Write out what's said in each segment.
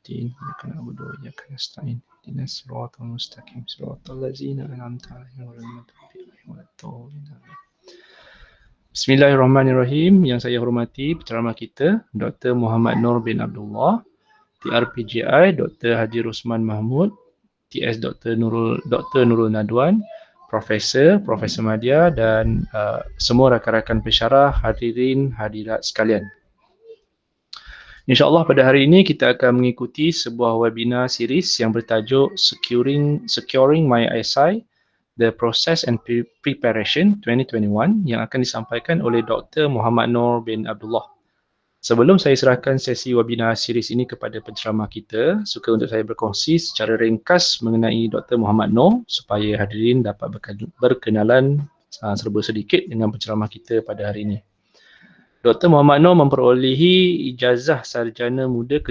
الدين إياك نعبد وإياك نستعين اهدنا الصراط المستقيم صراط الذين أنعمت عليهم غير المغضوب عليهم ولا الضالين. Bismillahirrahmanirrahim. Yang saya hormati penceramah kita Dr. Muhammad Nur bin Abdullah, TRPGI Dr. Haji Rosman Mahmud, TS Dr. Nurul Nadwan, Profesor Madya dan semua rakan-rakan pensyarah, hadirin hadirat sekalian. InsyaAllah pada hari ini kita akan mengikuti sebuah webinar series yang bertajuk Securing My SI, The Process and Preparation 2021 yang akan disampaikan oleh Dr. Muhammad Nur bin Abdullah. Sebelum saya serahkan sesi webinar series ini kepada penceramah kita, suka untuk saya berkongsi secara ringkas mengenai Dr. Muhammad Nur supaya hadirin dapat berkenalan serba sedikit dengan penceramah kita pada hari ini. Dr. Muhammad Nur memperolehi ijazah sarjana muda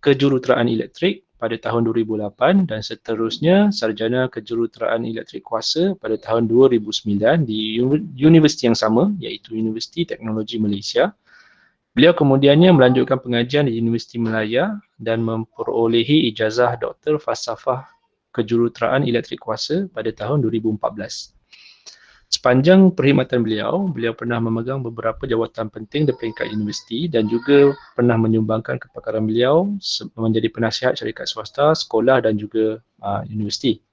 kejuruteraan elektrik pada tahun 2008 dan seterusnya sarjana kejuruteraan elektrik kuasa pada tahun 2009 di universiti yang sama iaitu Universiti Teknologi Malaysia. Beliau kemudiannya melanjutkan pengajian di Universiti Malaya dan memperolehi ijazah Doktor Falsafah Kejuruteraan Elektrik Kuasa pada tahun 2014. Sepanjang perkhidmatan beliau pernah memegang beberapa jawatan penting di peringkat universiti dan juga pernah menyumbangkan kepakaran beliau menjadi penasihat syarikat swasta, sekolah dan juga universiti.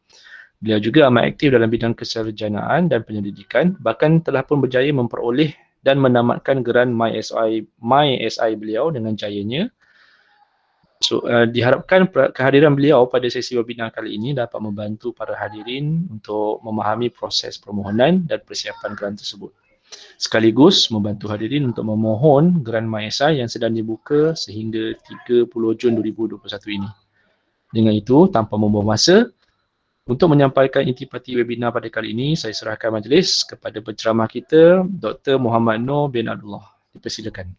Beliau juga amat aktif dalam bidang kesarjanaan dan penyelidikan, bahkan telah pun berjaya memperoleh dan menamatkan geran MySI beliau dengan jayanya. Diharapkan kehadiran beliau pada sesi webinar kali ini dapat membantu para hadirin untuk memahami proses permohonan dan persiapan geran tersebut. Sekaligus membantu hadirin untuk memohon geran MySI yang sedang dibuka sehingga 30 Jun 2021 ini. Dengan itu, tanpa membuang masa, untuk menyampaikan intipati webinar pada kali ini, saya serahkan majlis kepada penceramah kita, Dr. Muhammad Nur bin Abdullah. Dipersilakan.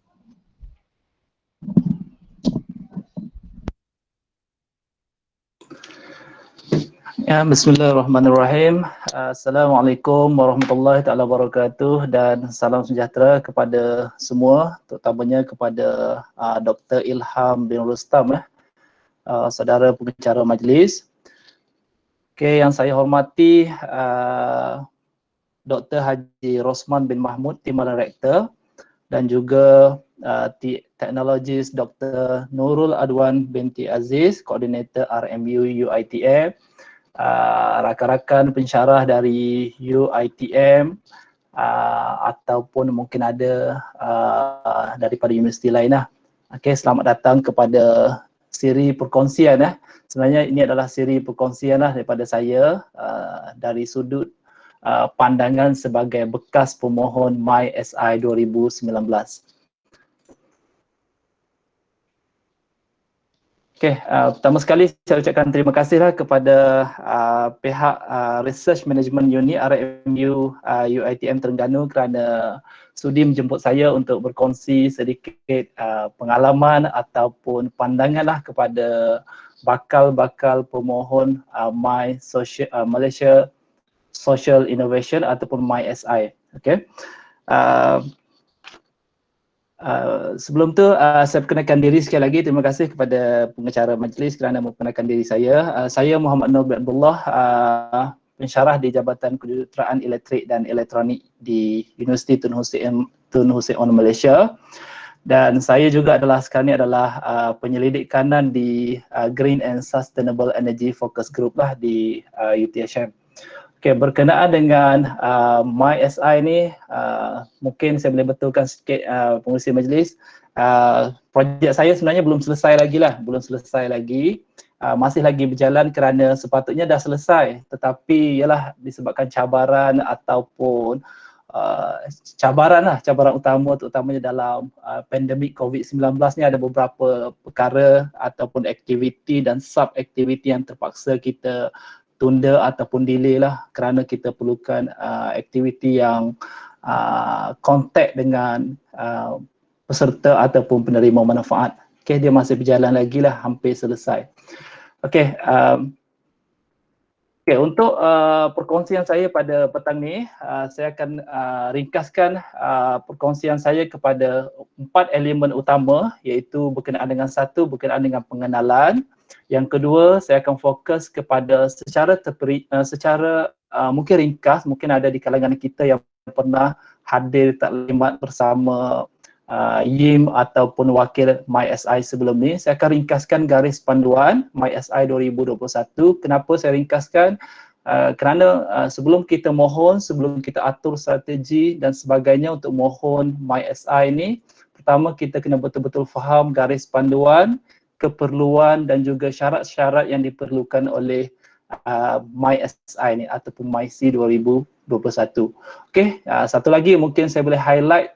Ya, bismillahirrahmanirrahim. Assalamualaikum warahmatullahi taala wabarakatuh dan salam sejahtera kepada semua, terutamanya kepada Dr. Ilham bin Rustam, saudara pengacara majlis. Okey, yang saya hormati Dr. Haji Rosman bin Mahmud, Timbalan Rektor, dan juga teknologis Dr. Nurul Adwan binti Aziz, Koordinator RMU UiTM, rakan-rakan pensyarah dari UiTM ataupun mungkin ada daripada universiti lain lah. Okey, selamat datang kepada siri perkongsian. Sebenarnya ini adalah siri perkongsian lah daripada saya dari sudut pandangan sebagai bekas pemohon MySI 2019. Okey, pertama sekali saya ucapkan terima kasihlah kepada pihak Research Management Unit RMU UiTM Terengganu kerana sudi menjemput saya untuk berkongsi sedikit pengalaman ataupun pandangan lah kepada bakal-bakal pemohon Malaysia Social Innovation ataupun MySI. Okey. Sebelum tu saya perkenalkan diri sekali lagi. Terima kasih kepada pengacara majlis kerana memperkenalkan diri saya. Saya Muhammad Nur bin Abdullah, pensyarah di Jabatan Kejuruteraan Elektrik dan Elektronik di Universiti Tun Hussein On Malaysia. Dan saya juga sekarang ni adalah penyelidik kanan di Green and Sustainable Energy Focus Group lah di UTHM. Okay, berkenaan dengan MySI ni, mungkin saya boleh betulkan sikit pengurusi majlis. Projek saya sebenarnya belum selesai lagi. Masih lagi berjalan kerana sepatutnya dah selesai, tetapi ialah disebabkan cabaran ataupun cabaran utama terutamanya dalam pandemik COVID-19 ni ada beberapa perkara ataupun aktiviti dan sub-aktiviti yang terpaksa kita tunda ataupun delay lah kerana kita perlukan aktiviti yang kontak dengan peserta ataupun penerima manfaat. Okay, dia masih berjalan lagi lah, hampir selesai. Okay, Okay, untuk perkongsian saya pada petang ni, saya akan ringkaskan perkongsian saya kepada 4 elemen utama, iaitu berkenaan dengan satu, berkenaan dengan pengenalan. Yang kedua, saya akan fokus kepada secara mungkin ringkas, mungkin ada di kalangan kita yang pernah hadir taklimat bersama YIM ataupun wakil MySI sebelum ni. Saya akan ringkaskan garis panduan MySI 2021. Kenapa saya ringkaskan? Kerana sebelum kita mohon, sebelum kita atur strategi dan sebagainya untuk mohon MySI ni, pertama kita kena betul-betul faham garis panduan, keperluan dan juga syarat-syarat yang diperlukan oleh MySI ni ataupun MyC 2021. Okey, satu lagi mungkin saya boleh highlight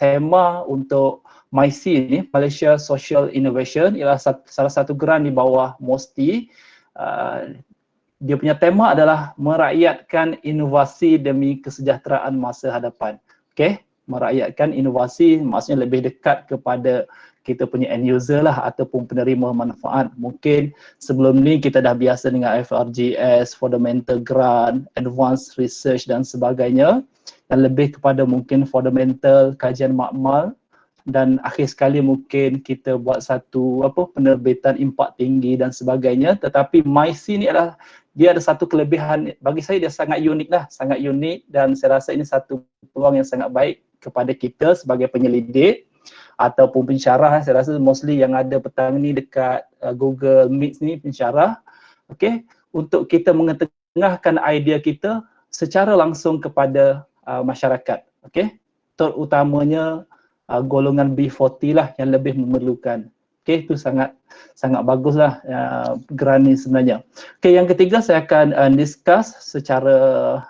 tema untuk MyC ni, Malaysia Social Innovation, ialah salah satu geran di bawah MOSTI. Dia punya tema adalah merakyatkan inovasi demi kesejahteraan masa hadapan. Okey, merakyatkan inovasi maksudnya lebih dekat kepada kita punya end user lah ataupun penerima manfaat. Mungkin sebelum ni kita dah biasa dengan FRGS, Fundamental Grant, Advanced Research dan sebagainya, dan lebih kepada mungkin fundamental, kajian makmal, dan akhir sekali mungkin kita buat satu penerbitan impak tinggi dan sebagainya. Tetapi MyC ni adalah, dia ada satu kelebihan, bagi saya dia sangat unik lah, sangat unik, dan saya rasa ini satu peluang yang sangat baik kepada kita sebagai penyelidik ataupun pensyarah. Saya rasa mostly yang ada petang ni dekat Google Meet ni pensyarah, okey, untuk kita mengetengahkan idea kita secara langsung kepada masyarakat, okey, terutamanya golongan B40 lah yang lebih memerlukan. Okey, itu sangat baguslah geran ni sebenarnya. Okey, yang ketiga saya akan discuss secara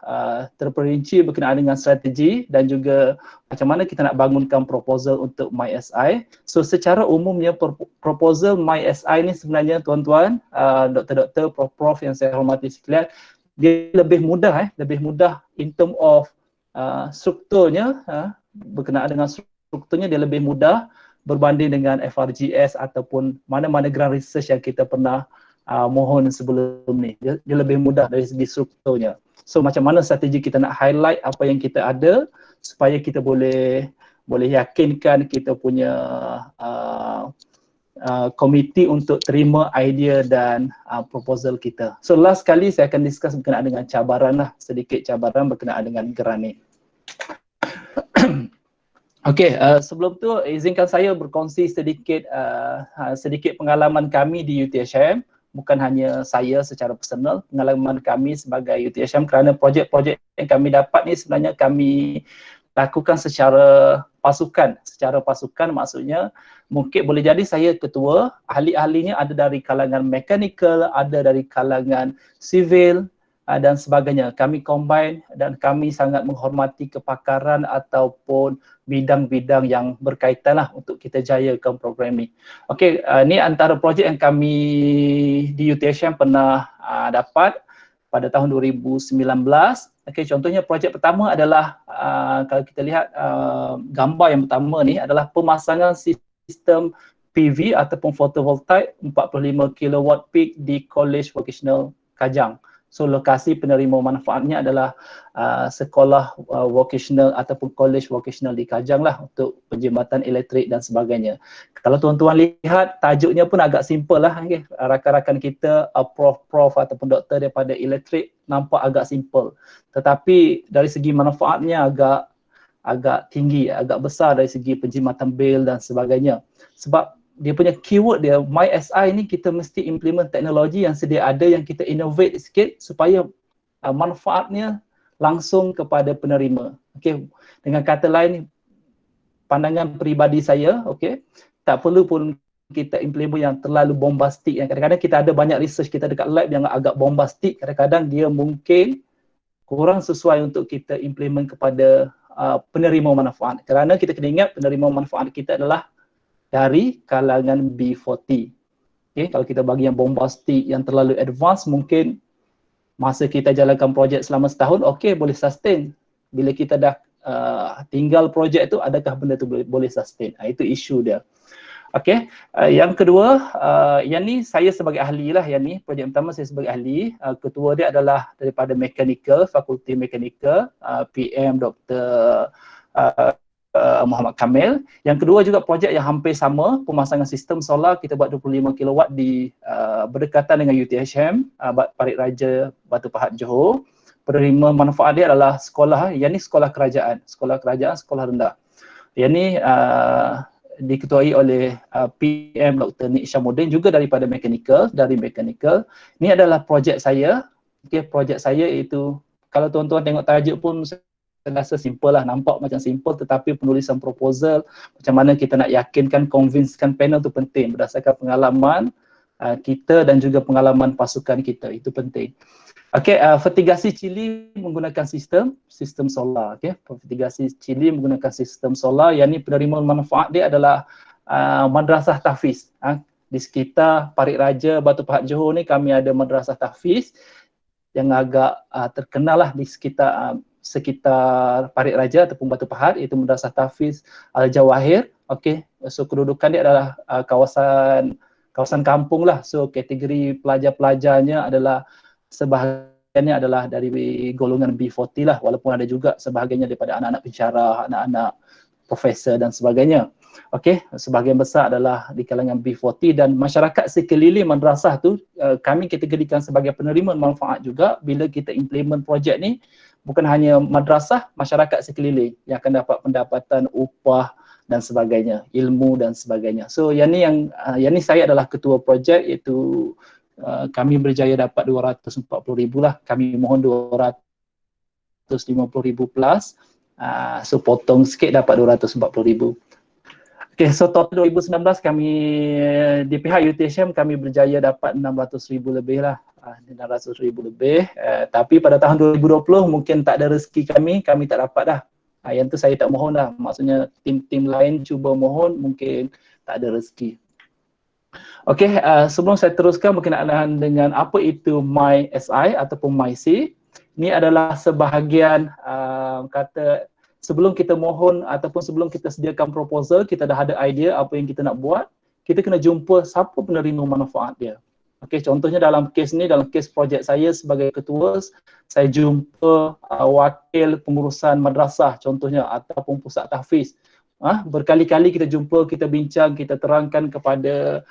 terperinci berkenaan dengan strategi dan juga macam mana kita nak bangunkan proposal untuk MySI. So secara umumnya proposal MySI ni sebenarnya tuan-tuan, doktor-doktor, prof-prof yang saya hormati sekalian, dia lebih mudah in term of strukturnya, berkenaan dengan strukturnya dia lebih mudah berbanding dengan FRGS ataupun mana-mana grant research yang kita pernah mohon sebelum ni. Dia lebih mudah dari segi strukturnya. So macam mana strategi kita nak highlight apa yang kita ada supaya kita boleh yakinkan kita punya komiti untuk terima idea dan proposal kita. So last kali saya akan discuss berkenaan dengan cabaran lah, sedikit cabaran berkenaan dengan geran ni. Okey, sebelum tu izinkan saya berkongsi sedikit pengalaman kami di UTHM. Bukan hanya saya secara personal, pengalaman kami sebagai UTHM, kerana projek-projek yang kami dapat ni sebenarnya kami lakukan secara pasukan. Secara pasukan maksudnya mungkin boleh jadi saya ketua, ahli-ahlinya ada dari kalangan mechanical, ada dari kalangan civil dan sebagainya. Kami combine dan kami sangat menghormati kepakaran ataupun bidang-bidang yang berkaitan lah untuk kita jayakan program ni. Okey, ni antara projek yang kami di UTHM pernah dapat pada tahun 2019. Okey, contohnya projek pertama adalah kalau kita lihat gambar yang pertama ni adalah pemasangan sistem PV ataupun photovoltaik 45 kW peak di College Vocational Kajang. So lokasi penerima manfaatnya adalah sekolah vocational ataupun college vocational di Kajang lah untuk penjimatan elektrik dan sebagainya. Kalau tuan-tuan lihat tajuknya pun agak simple lah, okay? Rakan-rakan kita prof-prof ataupun doktor daripada elektrik nampak agak simple. Tetapi dari segi manfaatnya agak tinggi, agak besar dari segi penjimatan bil dan sebagainya. Sebab dia punya keyword dia, MySI ni kita mesti implement teknologi yang sedia ada, yang kita innovate sikit supaya manfaatnya langsung kepada penerima. Okey, dengan kata lain, pandangan peribadi saya, okey, tak perlu pun kita implement yang terlalu bombastik. Yang kadang-kadang kita ada banyak research kita dekat lab yang agak bombastik, kadang-kadang dia mungkin kurang sesuai untuk kita implement kepada penerima manfaat. Kerana kita kena ingat penerima manfaat kita adalah dari kalangan B40. Okay, kalau kita bagi yang bombastik, yang terlalu advance, mungkin masa kita jalankan projek selama setahun, okey, boleh sustain. Bila kita dah tinggal projek tu, adakah benda tu boleh sustain? Itu isu dia. Okey, yang kedua, yang ni saya sebagai ahli lah, yang ni projek pertama saya sebagai ahli. Ketua dia adalah daripada mechanical, fakulti mechanical, PM Dr. Muhammad Kamil. Yang kedua juga projek yang hampir sama, pemasangan sistem solar, kita buat 25 kW di berdekatan dengan UTHM, Parit Raja Batu Pahat Johor. Penerima manfaat dia adalah sekolah, yang ni sekolah kerajaan, sekolah rendah. Yang ni diketuai oleh PM Dr. Nik Syamuddin juga daripada mechanical, dari mechanical. Ini adalah projek saya. Okey, projek saya itu kalau tuan-tuan tengok tajuk pun saya rasa simple lah, nampak macam simple, tetapi penulisan proposal macam mana kita nak yakinkan, convincekan panel tu penting berdasarkan pengalaman kita dan juga pengalaman pasukan kita, itu penting. Okey, fertigasi Chile menggunakan sistem solar. Okey, fertigasi Chile menggunakan sistem solar. Yang ni penerima manfaat dia adalah madrasah tahfiz. Di sekitar Parit Raja Batu Pahat Johor ni kami ada madrasah tahfiz yang agak terkenal lah di sekitar Parit Raja ataupun Batu Pahat, iaitu madrasah tahfiz Al-Jawahir. Okey, so kedudukan dia adalah kawasan kampung lah. So kategori pelajar-pelajarnya adalah sebahagiannya adalah dari golongan B40 lah, walaupun ada juga sebahagiannya daripada anak-anak pensyarah, anak-anak profesor dan sebagainya. Okey, sebahagian besar adalah di kalangan B40 dan masyarakat sekeliling madrasah tu kami kategorikan sebagai penerima manfaat juga bila kita implement projek ni. Bukan hanya madrasah, masyarakat sekeliling yang akan dapat pendapatan, upah dan sebagainya, ilmu dan sebagainya. So yang ni saya adalah ketua projek, iaitu kami berjaya dapat 240,000 lah. Kami mohon 250,000 plus. So potong sikit dapat 240,000. Okay, so total 2019 kami di pihak UTHM kami berjaya dapat 600,000 lebih lah. 600,000 lebih. Tapi pada tahun 2020 mungkin tak ada rezeki kami tak dapat dah. Yang tu saya tak mohon dah. Maksudnya tim-tim lain cuba mohon, mungkin tak ada rezeki. Okey, sebelum saya teruskan berkenaan dengan apa itu MySI ataupun MyC, ini adalah sebahagian kata sebelum kita mohon ataupun sebelum kita sediakan proposal, kita dah ada idea apa yang kita nak buat, kita kena jumpa siapa penerima manfaat dia. Okey, contohnya dalam kes ni, dalam kes projek saya sebagai ketua, saya jumpa wakil pengurusan madrasah contohnya ataupun pusat tahfiz. Berkali-kali kita jumpa, kita bincang, kita terangkan kepada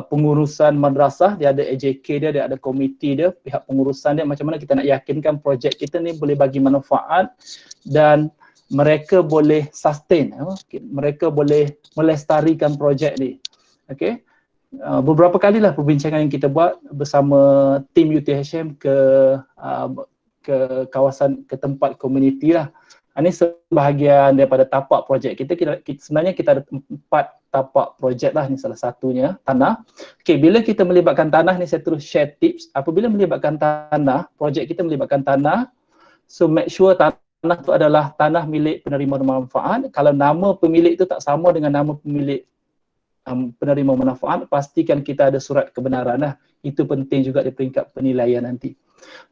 pengurusan madrasah, dia ada AJK dia ada komiti dia, pihak pengurusan dia, macam mana kita nak yakinkan projek kita ni boleh bagi manfaat dan mereka boleh sustain, mereka boleh melestarikan projek ni. Okey. Beberapa kalilah perbincangan yang kita buat bersama tim UTHM ke kawasan, ke tempat komuniti lah. Ini sebahagian daripada tapak projek kita. Sebenarnya kita ada 4 tapak projek lah, ni salah satunya, tanah. Okey, bila kita melibatkan tanah ni, saya terus share tips. Apabila melibatkan tanah, projek kita melibatkan tanah, so make sure tanah tu adalah tanah milik penerima manfaat. Kalau nama pemilik itu tak sama dengan nama pemilik penerima manfaat, pastikan kita ada surat kebenaran lah. Itu penting juga di peringkat penilaian nanti.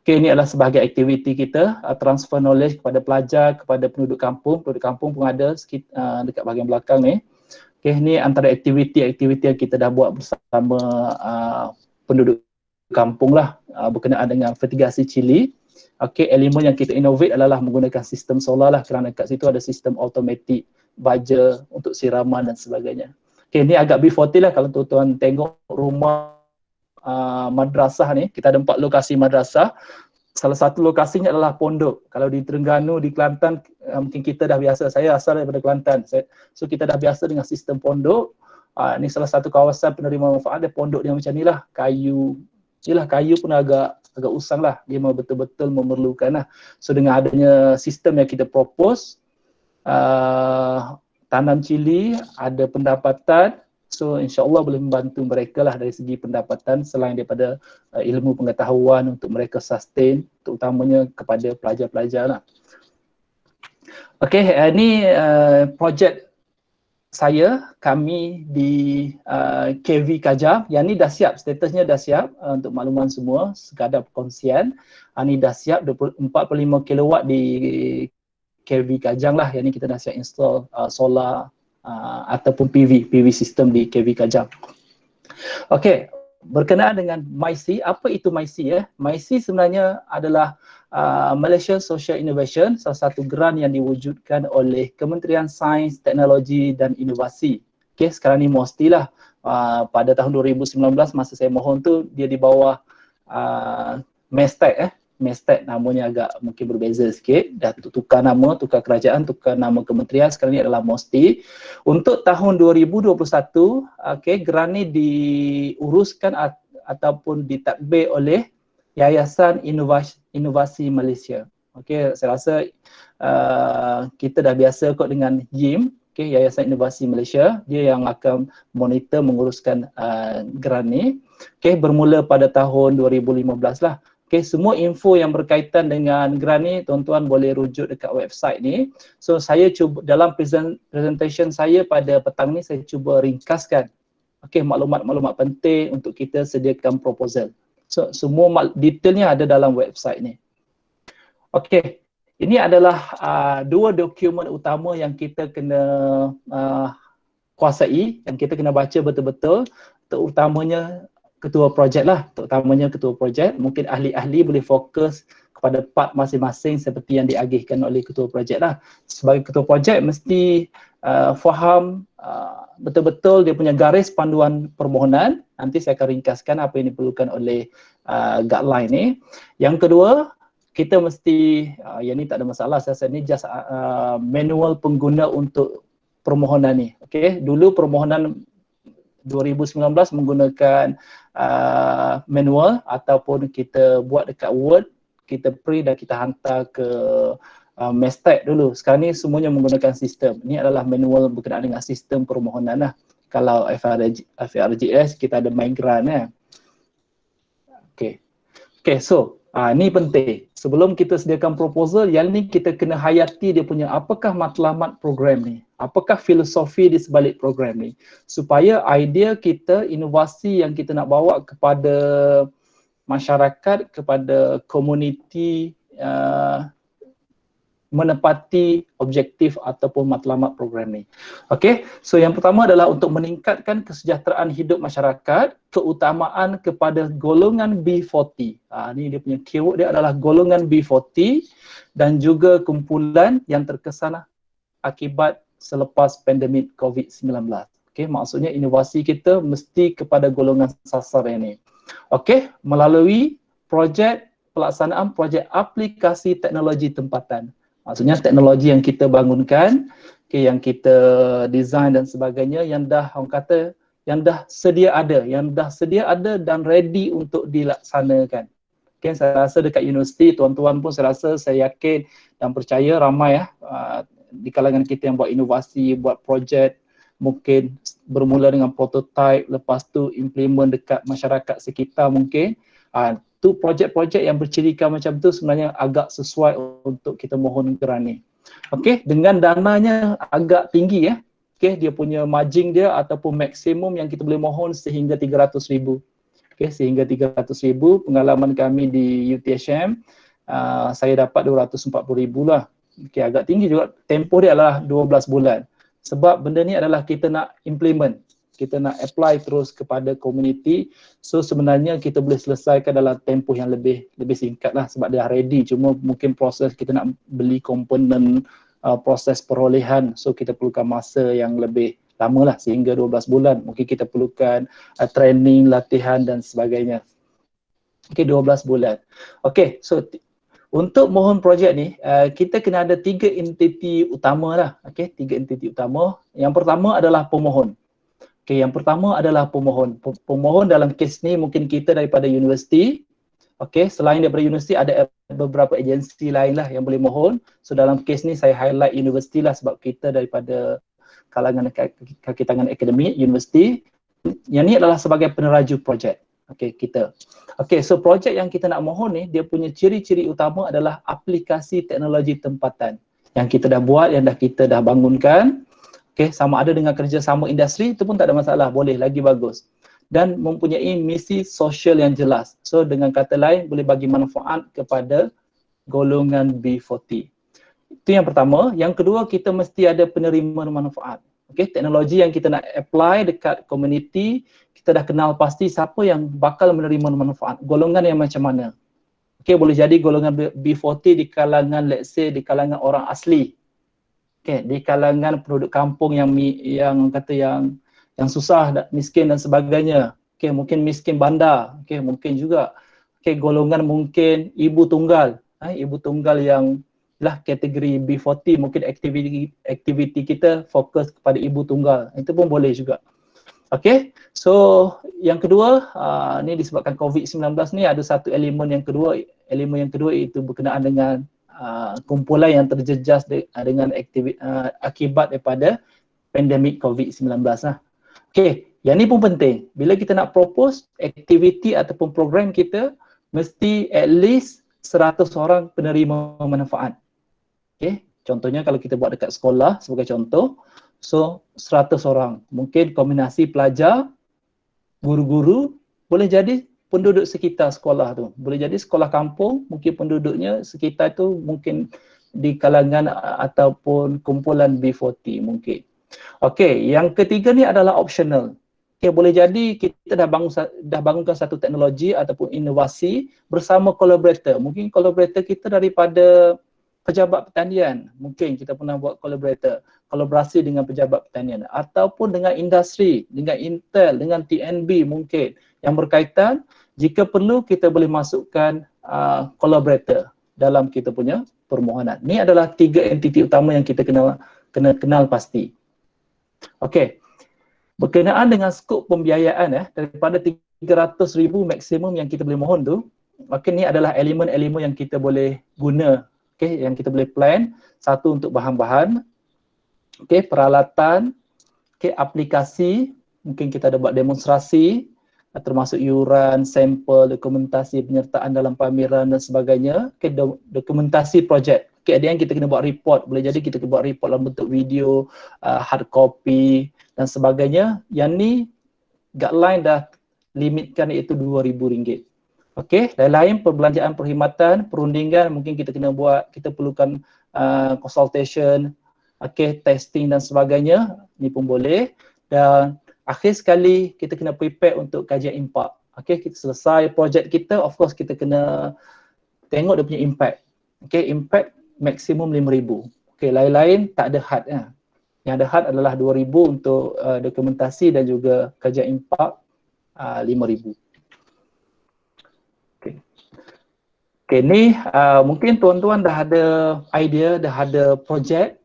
Okey, ini adalah sebahagian aktiviti kita, transfer knowledge kepada pelajar, kepada penduduk kampung pun ada dekat bahagian belakang ni. Okey, ini antara aktiviti-aktiviti yang kita dah buat bersama penduduk kampung lah, berkenaan dengan fertigasi Chile. Okey, elemen yang kita innovate adalah menggunakan sistem solar lah, kerana kat situ ada sistem automatic baja untuk siraman dan sebagainya. Okey, ini agak B40 lah kalau tuan-tuan tengok rumah madrasah ni, kita ada 4 lokasi madrasah. Salah satu lokasinya adalah pondok. Kalau di Terengganu, di Kelantan, mungkin kita dah biasa. Saya asal daripada Kelantan. So kita dah biasa dengan sistem pondok. Ini salah satu kawasan penerima manfaat, dia pondok dia macam ni lah. Kayu pun agak usang lah. Dia memang betul-betul memerlukan lah. So dengan adanya sistem yang kita propose, tanam cili, ada pendapatan. So insya-Allah boleh membantu mereka lah dari segi pendapatan selain daripada ilmu pengetahuan untuk mereka sustain, terutamanya kepada pelajar-pelajar lah. Okey, ini projek saya, kami di KV Kajang. Yang ni dah siap, statusnya dah siap untuk makluman semua, sekadar perkongsian. Ini dah siap 45 kW di KV Kajang lah. Yang ni kita dah siap install solar ataupun PV sistem di KV Kajang. Okey, berkenaan dengan MyC, apa itu MyC ya? MyC sebenarnya adalah Malaysia Social Innovation, salah satu grant yang diwujudkan oleh Kementerian Sains, Teknologi dan Inovasi. Okey, sekarang ni MOSTI lah. Pada tahun 2019 masa saya mohon tu dia di bawah Mestek Mestek namanya agak mungkin berbeza sikit, dah tukar nama, tukar kerajaan, tukar nama kementerian, sekarang ni adalah MOSTI. Untuk tahun 2021, okey, grant ni diuruskan ataupun ditadbir oleh Yayasan Inovasi Malaysia. Okey, saya rasa kita dah biasa kot dengan YIM, okey, Yayasan Inovasi Malaysia, dia yang akan monitor menguruskan grant ni. Okey, bermula pada tahun 2015 lah. Okay, semua info yang berkaitan dengan grant ni tuan-tuan boleh rujuk dekat website ni. So saya cuba dalam presentation saya pada petang ni saya cuba ringkaskan maklumat-maklumat penting untuk kita sediakan proposal. So semua detailnya ada dalam website ni. Okey, ini adalah dua dokumen utama yang kita kena kuasai, yang kita kena baca betul-betul, terutamanya ketua projek lah, terutamanya ketua projek. Mungkin ahli-ahli boleh fokus kepada part masing-masing seperti yang diagihkan oleh ketua projek lah. Sebagai ketua projek mesti faham betul-betul dia punya garis panduan permohonan. Nanti saya akan ringkaskan apa yang diperlukan oleh guideline ni. Yang kedua, kita mesti, yang ni tak ada masalah, saya rasa ni just manual pengguna untuk permohonan ni. Okay, dulu permohonan 2019 menggunakan manual ataupun kita buat dekat Word, kita print dan kita hantar ke Mestek dulu. Sekarang ni semuanya menggunakan sistem. Ini adalah manual berkenaan dengan sistem permohonan lah. Kalau FRGS kita ada Migrant ya. Okay, so ni penting. Sebelum kita sediakan proposal, yang ni kita kena hayati dia punya apakah matlamat program ni. Apakah filosofi di sebalik program ni. Supaya idea kita, inovasi yang kita nak bawa kepada masyarakat, kepada komuniti menepati objektif ataupun matlamat program ni. Okey, so yang pertama adalah untuk meningkatkan kesejahteraan hidup masyarakat, keutamaan kepada golongan B40. Ni dia punya keyword dia adalah golongan B40 dan juga kumpulan yang terkesan akibat selepas pandemik COVID-19. Okey, maksudnya inovasi kita mesti kepada golongan sasar ini. Okey, melalui pelaksanaan projek aplikasi teknologi tempatan. Maksudnya teknologi yang kita bangunkan, yang kita design dan sebagainya yang dah orang kata yang dah sedia ada dan ready untuk dilaksanakan. Okay, saya rasa dekat universiti tuan-tuan pun saya yakin dan percaya ramai di kalangan kita yang buat inovasi, buat projek, mungkin bermula dengan prototype, lepas tu implement dekat masyarakat sekitar mungkin. Tu projek-projek yang bercirikan macam tu sebenarnya agak sesuai untuk kita mohon grant ni. Okey, dengan dananya agak tinggi Okey, dia punya margin dia ataupun maksimum yang kita boleh mohon sehingga 300,000. Okey, sehingga 300,000. Pengalaman kami di UTHM, saya dapat 240,000 lah. Okey, agak tinggi juga. Tempoh dia adalah 12 bulan. Sebab benda ni adalah kita nak implement. Kita nak apply terus kepada komuniti. So sebenarnya kita boleh selesaikan dalam tempoh yang lebih singkat lah sebab dia ready. Cuma mungkin proses kita nak beli komponen, proses perolehan. So kita perlukan masa yang lebih lama lah sehingga 12 bulan. Mungkin kita perlukan training, latihan dan sebagainya. Okay, 12 bulan. Okay, so untuk mohon projek ni, kita kena ada 3 entiti utama lah. Okay, 3 entiti utama. Yang pertama adalah pemohon. Okay, yang pertama adalah pemohon. Pemohon dalam kes ni mungkin kita daripada universiti. Okay, selain daripada universiti ada beberapa agensi lain lah yang boleh mohon. So dalam kes ni saya highlight universiti lah sebab kita daripada kalangan kaki tangan akademik, universiti. Yang ni adalah sebagai peneraju projek. Okay, kita. Okay, so projek yang kita nak mohon ni, dia punya ciri-ciri utama adalah aplikasi teknologi tempatan. Yang kita dah buat, yang kita dah bangunkan. Okay, sama ada dengan kerjasama industri, itu pun tak ada masalah, boleh, lagi bagus. Dan mempunyai misi sosial yang jelas. So dengan kata lain, boleh bagi manfaat kepada golongan B40. Itu yang pertama. Yang kedua, kita mesti ada penerima manfaat. Okay, teknologi yang kita nak apply dekat community, kita dah kenal pasti siapa yang bakal menerima manfaat, golongan yang macam mana. Okay, boleh jadi golongan B40 di kalangan, let's say, di kalangan orang asli. Okay, di kalangan penduduk kampung yang kata yang susah, miskin dan sebagainya. Okay, mungkin miskin bandar. Okay, mungkin juga. Okay, golongan mungkin ibu tunggal. Ibu tunggal yang lah kategori B40, mungkin aktiviti kita fokus kepada ibu tunggal. Itu pun boleh juga. Okay, so yang kedua, ni disebabkan COVID-19 ni ada satu elemen yang kedua iaitu berkenaan dengan kumpulan yang terjejas dengan akibat daripada pandemik COVID-19 lah. Okay, yang ni pun penting. Bila kita nak propose aktiviti ataupun program kita, mesti at least 100 orang penerima manfaat. Okay, contohnya kalau kita buat dekat sekolah sebagai contoh, so 100 orang, mungkin kombinasi pelajar, guru-guru, boleh jadi penduduk sekitar sekolah tu, boleh jadi sekolah kampung, mungkin penduduknya sekitar tu mungkin di kalangan ataupun kumpulan B40 mungkin. Okey, yang ketiga ni adalah optional. Okay, boleh jadi kita dah bangunkan satu teknologi ataupun inovasi bersama collaborator. Mungkin collaborator kita daripada pejabat pertanian, mungkin kita pernah buat kolaborasi dengan pejabat pertanian, ataupun dengan industri, dengan Intel, dengan TNB mungkin yang berkaitan. Jika perlu kita boleh masukkan collaborator dalam kita punya permohonan. Ini adalah 3 entiti utama yang kita kena kenal pasti. Okey, berkenaan dengan skop pembiayaan daripada 300,000 maksimum yang kita boleh mohon tu, maka ni adalah elemen-elemen yang kita boleh guna. Okay, yang kita boleh plan. Satu, untuk bahan-bahan, okay, peralatan, okay, aplikasi, mungkin kita ada buat demonstrasi, termasuk yuran, sampel, dokumentasi penyertaan dalam pameran dan sebagainya. Okay, dokumentasi projek. Okay, ada yang kita kena buat report, boleh jadi kita kena buat report dalam bentuk video, hard copy dan sebagainya. Yang ni guideline dah limitkan iaitu RM2,000. Okey, lain-lain perbelanjaan perkhidmatan, perundingan, mungkin kita kena buat, kita perlukan consultation, okey, testing dan sebagainya, ni pun boleh. Dan akhir sekali kita kena prepare untuk kajian impak. Okey, kita selesai projek kita, of course kita kena tengok dia punya impact. Okey, impact maksimum RM5,000. Okey, lain-lain tak ada had ya. Yang ada had adalah RM2,000 untuk dokumentasi dan juga kajian impak RM5,000. Okay, ni mungkin tuan-tuan dah ada idea, dah ada projek,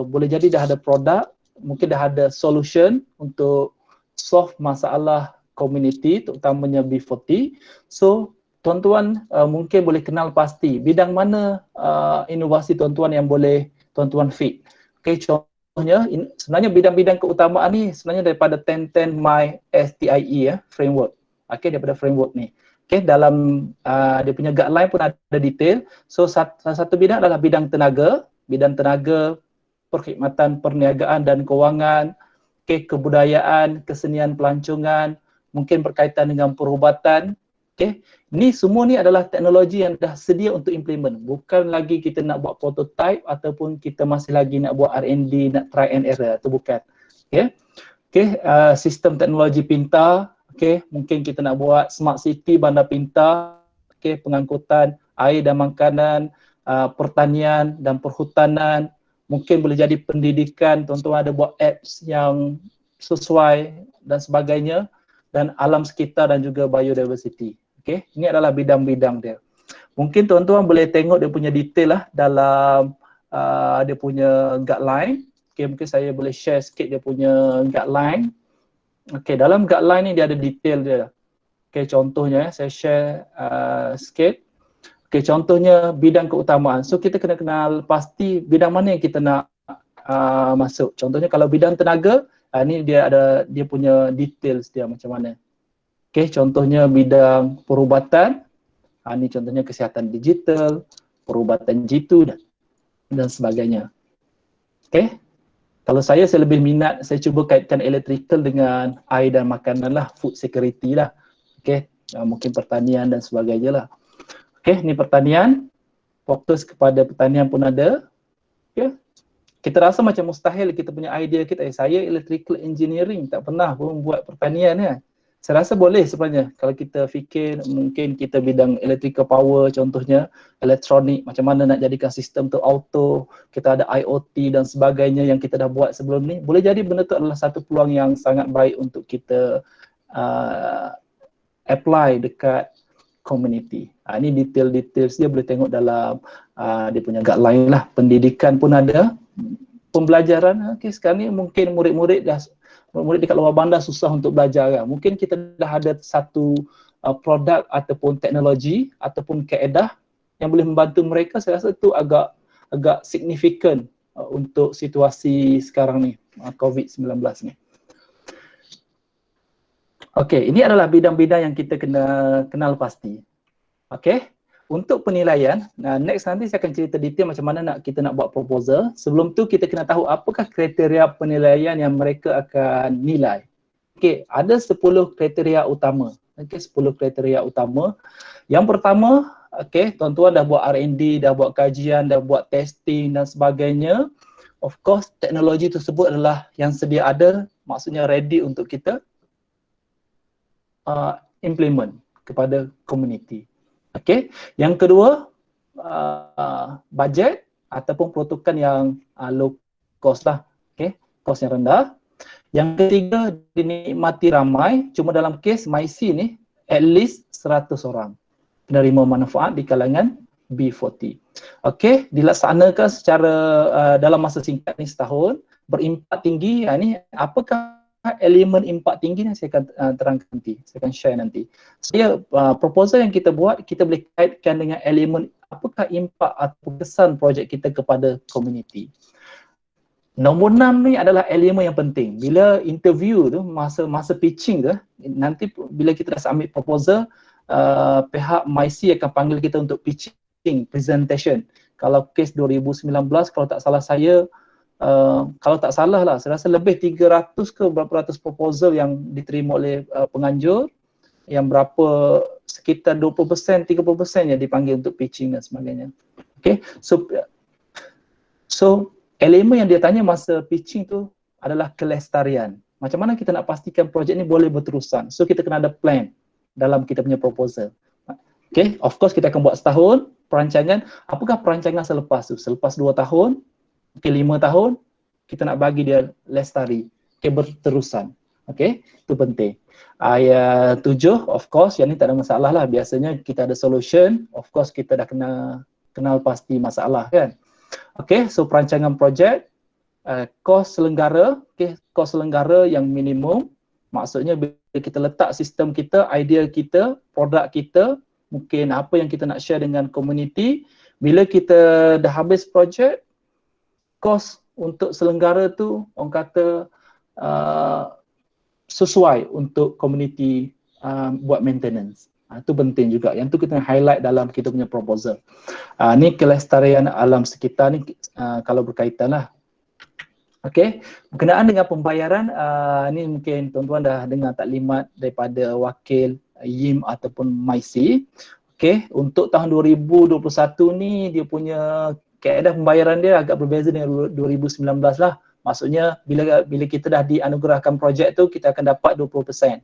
boleh jadi dah ada produk, mungkin dah ada solution untuk solve masalah community, terutamanya B40. So, tuan-tuan mungkin boleh kenal pasti bidang mana inovasi tuan-tuan yang boleh tuan-tuan fit. Okay, contohnya, sebenarnya bidang-bidang keutamaan ni sebenarnya daripada 1010 My STIE framework. Okay, daripada framework ni. Okay, dalam dia punya guideline pun ada detail. So salah satu bidang adalah bidang tenaga, perkhidmatan perniagaan dan kewangan, okay, kebudayaan, kesenian pelancongan, mungkin berkaitan dengan perubatan. Okay, ni semua ni adalah teknologi yang dah sedia untuk implement. Bukan lagi kita nak buat prototype ataupun kita masih lagi nak buat R&D, nak try and error, itu bukan. Okay, okay, sistem teknologi pintar. Okay, mungkin kita nak buat smart city, bandar pintar, okay, pengangkutan air dan makanan, pertanian dan perhutanan, mungkin boleh jadi pendidikan, tuan-tuan ada buat apps yang sesuai dan sebagainya, dan alam sekitar dan juga biodiversity. Okay, ini adalah bidang-bidang dia. Mungkin tuan-tuan boleh tengok dia punya detail lah dalam dia punya guideline. Okay, mungkin saya boleh share sikit dia punya guideline. Okay, dalam guideline ni dia ada detail dia. Okay, contohnya saya share sikit. Okay, contohnya bidang keutamaan. So kita kena kenal pasti bidang mana yang kita nak masuk. Contohnya kalau bidang tenaga, ni dia ada dia punya details dia macam mana. Okay, contohnya bidang perubatan. Ni contohnya kesihatan digital, perubatan jitu dan sebagainya. Okay. Kalau saya lebih minat, saya cuba kaitkan electrical dengan air dan makanan lah, food security lah. Okay, mungkin pertanian dan sebagainya lah. Okay, ni pertanian, fokus kepada pertanian pun ada. Okay, Kita rasa macam mustahil kita punya idea kita, saya electrical engineering, tak pernah pun buat pertanian kan. Saya rasa boleh sebenarnya kalau kita fikir mungkin kita bidang electrical power contohnya, elektronik, macam mana nak jadikan sistem tu auto, kita ada IoT dan sebagainya yang kita dah buat sebelum ni. Boleh jadi benda tu adalah satu peluang yang sangat baik untuk kita apply dekat community. Ini detail-details dia boleh tengok dalam dia punya guideline lah. Pendidikan pun ada, pembelajaran. Okay, sekarang ni mungkin murid-murid dekat luar bandar susah untuk belajar kan. Mungkin kita dah ada satu produk ataupun teknologi ataupun kaedah yang boleh membantu mereka. Saya rasa itu agak signifikan untuk situasi sekarang ni, COVID-19 ni. Okey, ini adalah bidang-bidang yang kita kena kenal pasti. Okey, untuk penilaian, next nanti saya akan cerita detail macam mana kita nak buat proposal. Sebelum tu kita kena tahu apakah kriteria penilaian yang mereka akan nilai. Okey, ada 10 kriteria utama. Okey, 10 kriteria utama. Yang pertama, okey, tuan-tuan dah buat R&D, dah buat kajian, dah buat testing dan sebagainya. Of course, teknologi tersebut adalah yang sedia ada, maksudnya ready untuk kita implement kepada community. Okey, yang kedua, budget ataupun peruntukan yang low cost lah. Okey, cost yang rendah. Yang ketiga, dinikmati ramai. Cuma dalam kes MyC ni, at least 100 orang penerima manfaat di kalangan B40. Okey, dilaksanakan secara dalam masa singkat ni setahun, berimpak tinggi. Ni apakah elemen impak tinggi ni saya akan terangkan nanti, saya akan share nanti. Saya proposal yang kita buat, kita boleh kaitkan dengan elemen apakah impak atau kesan projek kita kepada community. Nombor 6 ni adalah elemen yang penting. Bila interview tu, masa pitching tu, nanti bila kita dah submit proposal, pihak MyC akan panggil kita untuk pitching, presentation. Kalau kes 2019, kalau tak salah saya, kalau tak salah lah, saya rasa lebih 300 ke berapa ratus proposal yang diterima oleh penganjur, yang berapa sekitar 20%, 30% yang dipanggil untuk pitching dan sebagainya. Okay, so elemen yang dia tanya masa pitching tu adalah kelestarian. Macam mana kita nak pastikan projek ni boleh berterusan. So kita kena ada plan dalam kita punya proposal. Okay, of course kita akan buat setahun perancangan. Apakah perancangan selepas tu? Selepas 2 tahun, okay, 5 tahun, kita nak bagi dia lestari, okay, berterusan. Okay, itu penting. Ayat 7, of course, yang ni tak ada masalah lah. Biasanya kita ada solution, of course kita dah kenal pasti masalah kan. Okay, so perancangan projek, kos selenggara, okay, kos selenggara yang minimum. Maksudnya bila kita letak sistem kita, idea kita, produk kita, mungkin apa yang kita nak share dengan community, bila kita dah habis projek, kos untuk selenggara tu orang kata sesuai untuk community buat maintenance. Itu penting juga. Yang tu kita highlight dalam kita punya proposal. Ni kelestarian alam sekitar ni kalau berkaitan lah. Okey, berkenaan dengan pembayaran, ni mungkin tuan-tuan dah dengar taklimat daripada wakil YIM ataupun MyC. Okey, untuk tahun 2021 ni dia punya kaedah pembayaran dia agak berbeza dengan 2019 lah. Maksudnya bila kita dah dianugerahkan projek tu, kita akan dapat 20%.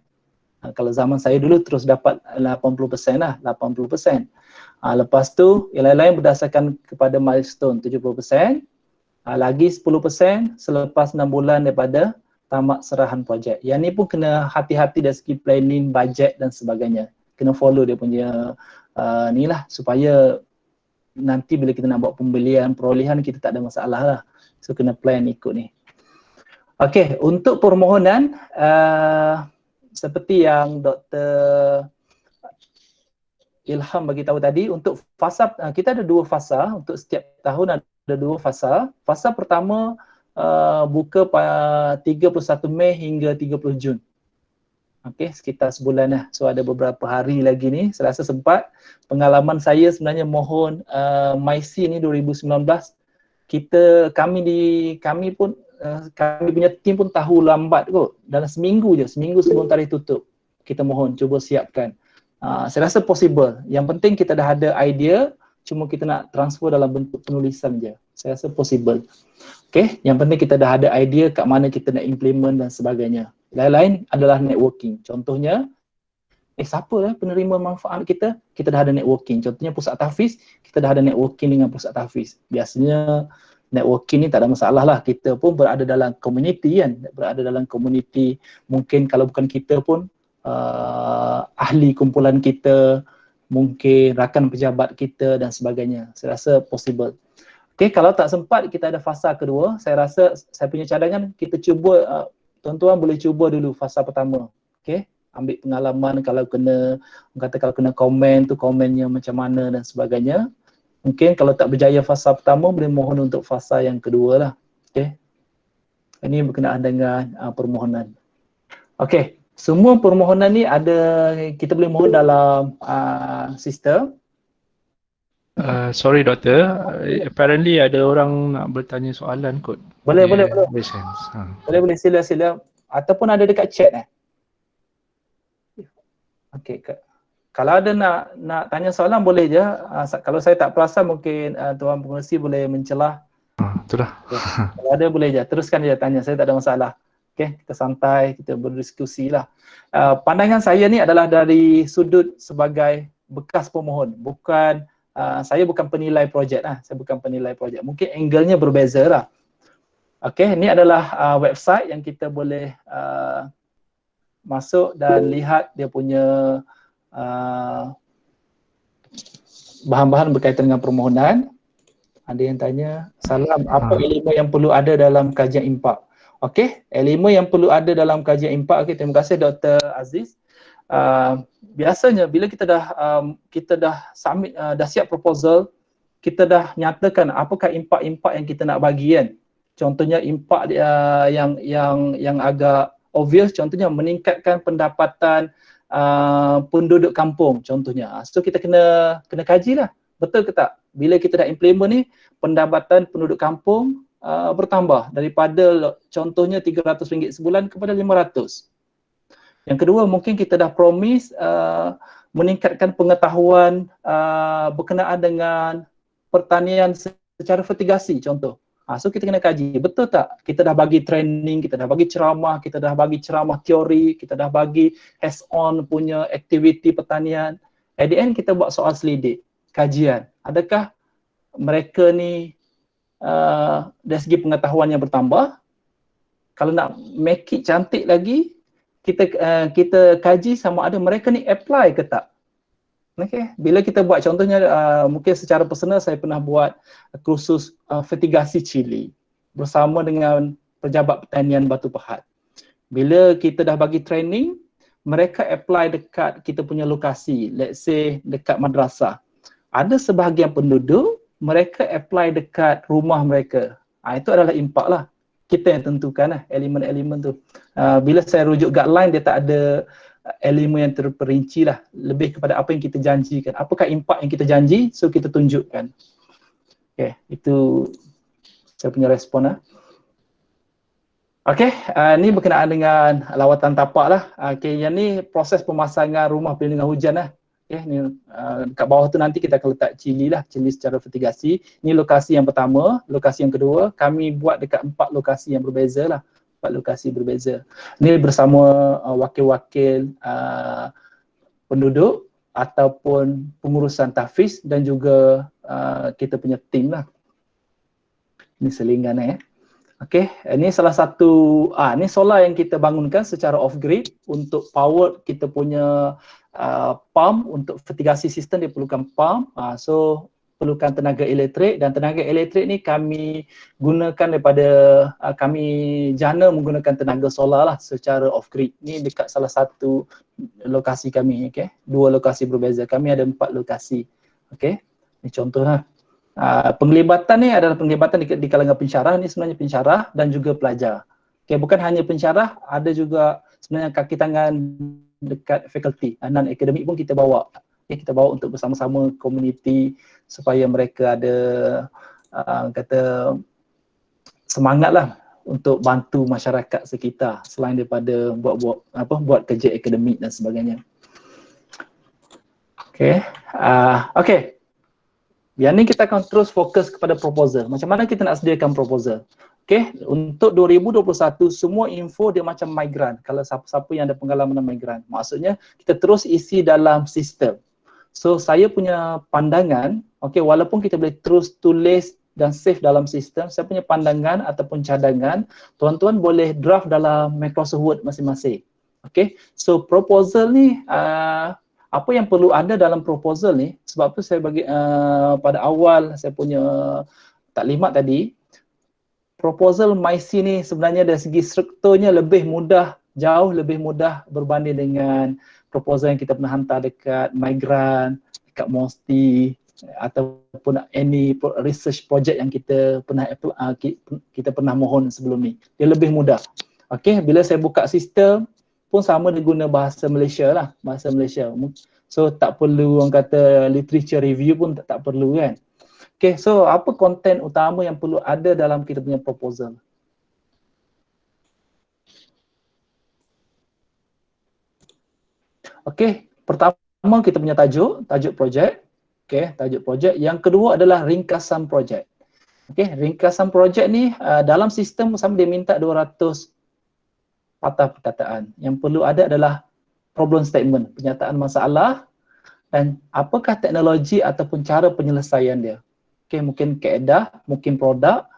Kalau zaman saya dulu terus dapat 80% lah, 80%. Lepas tu yang lain-lain berdasarkan kepada milestone 70%. Lagi 10% selepas 6 bulan daripada tamat serahan projek. Yang ni pun kena hati-hati dari segi planning, budget dan sebagainya. Kena follow dia punya ni lah supaya nanti bila kita nak buat pembelian, perolehan kita tak ada masalah lah. So kena plan ikut ni. Okey, untuk permohonan seperti yang Dr. Ilham bagi tahu tadi, untuk fasa kita ada 2 fasa untuk setiap tahun, ada 2 fasa. Fasa pertama buka pada 31 Mei hingga 30 Jun. Okey, sekitar sebulan lah. So ada beberapa hari lagi ni. Saya rasa sempat. Pengalaman saya sebenarnya mohon MyC ni 2019. Kami punya tim pun tahu lambat kot. Dalam seminggu sebelum tarikh tutup. Kita mohon cuba siapkan. Saya rasa possible. Yang penting kita dah ada idea. cuma kita nak transfer dalam bentuk penulisan je. Saya rasa possible. Okay, yang penting kita dah ada idea kat mana kita nak implement dan sebagainya. Lain-lain adalah networking. Contohnya, siapa lah penerima manfaat kita? Kita dah ada networking. Contohnya pusat tahfiz, kita dah ada networking dengan pusat tahfiz. Biasanya networking ni tak ada masalah lah. Kita pun berada dalam community kan. Berada dalam community, mungkin kalau bukan kita pun ahli kumpulan kita, mungkin rakan pejabat kita dan sebagainya. Saya rasa possible. Okay, kalau tak sempat kita ada fasa kedua, saya rasa saya punya cadangan kita cuba, tuan-tuan boleh cuba dulu fasa pertama. Okay, ambil pengalaman kalau kena, kalau kena komen tu komennya macam mana dan sebagainya. Mungkin kalau tak berjaya fasa pertama, boleh mohon untuk fasa yang kedua lah. Okay, ini berkenaan dengan permohonan. Okay, semua permohonan ni ada, kita boleh mohon dalam sistem. Sorry doktor, apparently ada orang nak bertanya soalan kot. Boleh. Boleh, sila. Ataupun ada dekat chat Okey, kalau ada nak tanya soalan boleh je. Kalau saya tak perasan mungkin tuan pengerusi boleh mencelah. Itulah. Kalau ada boleh je, teruskan je tanya, saya tak ada masalah. Okey, kita santai, kita berdiskusi lah. Pandangan saya ni adalah dari sudut sebagai bekas pemohon, bukan saya bukan penilai projek lah. Saya bukan penilai projek. Mungkin angle-nya berbeza lah. Okey, ini adalah website yang kita boleh masuk dan lihat dia punya bahan-bahan berkaitan dengan permohonan. Ada yang tanya, salam, apa elemen yang perlu ada dalam kajian impak? Okey, elemen yang perlu ada dalam kajian impak. Okey, terima kasih Dr. Aziz. Biasanya bila kita dah submit, dah siap proposal, kita dah nyatakan apakah impak-impak yang kita nak bagi kan. Contohnya impak yang agak obvious, contohnya meningkatkan pendapatan penduduk kampung contohnya. So kita kena kaji lah, betul ke tak? Bila kita dah implement ni, pendapatan penduduk kampung bertambah daripada contohnya RM300 sebulan kepada RM500. Yang kedua, mungkin kita dah promise meningkatkan pengetahuan berkenaan dengan pertanian secara vertigasi contoh. So kita kena kaji, betul tak? Kita dah bagi training, kita dah bagi ceramah, kita dah bagi ceramah teori, kita dah bagi hands-on punya aktiviti pertanian. At the end kita buat soal selidik, kajian. Adakah mereka ni dari segi pengetahuan yang bertambah? Kalau nak make it cantik lagi, kita kaji sama ada mereka ni apply ke tak. Okay. Bila kita buat contohnya, mungkin secara personal saya pernah buat kursus fertigasi cili bersama dengan pejabat pertanian Batu Pahat. Bila kita dah bagi training, mereka apply dekat kita punya lokasi, let's say dekat madrasah. Ada sebahagian penduduk, mereka apply dekat rumah mereka. Itu adalah impak lah. Kita yang tentukan lah elemen-elemen tu. Bila saya rujuk guideline, dia tak ada elemen yang terperinci lah, lebih kepada apa yang kita janjikan. Apakah impak yang kita janji, so kita tunjukkan. Okay, itu saya punya respon lah. Okay, ni berkenaan dengan lawatan tapak lah. Okay, yang ni proses pemasangan rumah perlindungan hujan lah. Okay, ni kat bawah tu nanti kita akan letak cili lah, cili secara vertigasi. Ni lokasi yang pertama. Lokasi yang kedua, kami buat dekat 4 lokasi yang berbeza lah. 4 lokasi berbeza. Ini bersama wakil-wakil penduduk ataupun pengurusan tahfiz dan juga kita punya tim lah. Ini selingan ya. Okey, ini salah satu ini solar yang kita bangunkan secara off grid untuk power kita punya pump untuk fertigasi sistem. Dia perlukan pump. So perlukan tenaga elektrik, dan tenaga elektrik ni kami gunakan daripada kami jana menggunakan tenaga solar lah secara off grid. Ni dekat salah satu lokasi kami, okey. 2 lokasi berbeza. Kami ada 4 lokasi. Okey. Ni contohlah. Penglibatan ni adalah penglibatan di kalangan pensyarah. Ni sebenarnya pensyarah dan juga pelajar. Okey, bukan hanya pensyarah, ada juga sebenarnya kaki tangan dekat fakulti. Non akademik pun kita bawa. Kita bawa untuk bersama-sama komuniti supaya mereka ada kata semangat lah untuk bantu masyarakat sekitar selain daripada buat kerja akademik dan sebagainya. Okay. Okay. Yang ni kita akan terus fokus kepada proposal. Macam mana kita nak sediakan proposal? Okay, untuk 2021 semua info dia macam migran. Kalau siapa-siapa yang ada pengalaman migran, maksudnya kita terus isi dalam sistem. So saya punya pandangan, okay, walaupun kita boleh terus tulis dan save dalam sistem, saya punya pandangan ataupun cadangan, tuan-tuan boleh draft dalam Microsoft Word masing-masing. Okay, so proposal ni, apa yang perlu ada dalam proposal ni, sebab tu saya bagi pada awal saya punya taklimat tadi, proposal MyC ni sebenarnya dari segi strukturnya lebih mudah, jauh lebih mudah berbanding dengan proposal yang kita pernah hantar dekat Migrant, dekat Mosti ataupun any research project yang kita pernah mohon sebelum ni. Dia lebih mudah. Okey, bila saya buka sistem pun sama dia guna bahasa Malaysia lah, bahasa Malaysia. So tak perlu orang kata literature review pun tak perlu kan. Okay, so apa konten utama yang perlu ada dalam kita punya proposal? Okay, pertama kita punya tajuk projek. Okay, tajuk projek. Yang kedua adalah ringkasan projek. Okay, ringkasan projek ni dalam sistem sama dia minta 200 patah perkataan. Yang perlu ada adalah problem statement, penyataan masalah dan apakah teknologi ataupun cara penyelesaian dia. Okay, mungkin kaedah, mungkin produk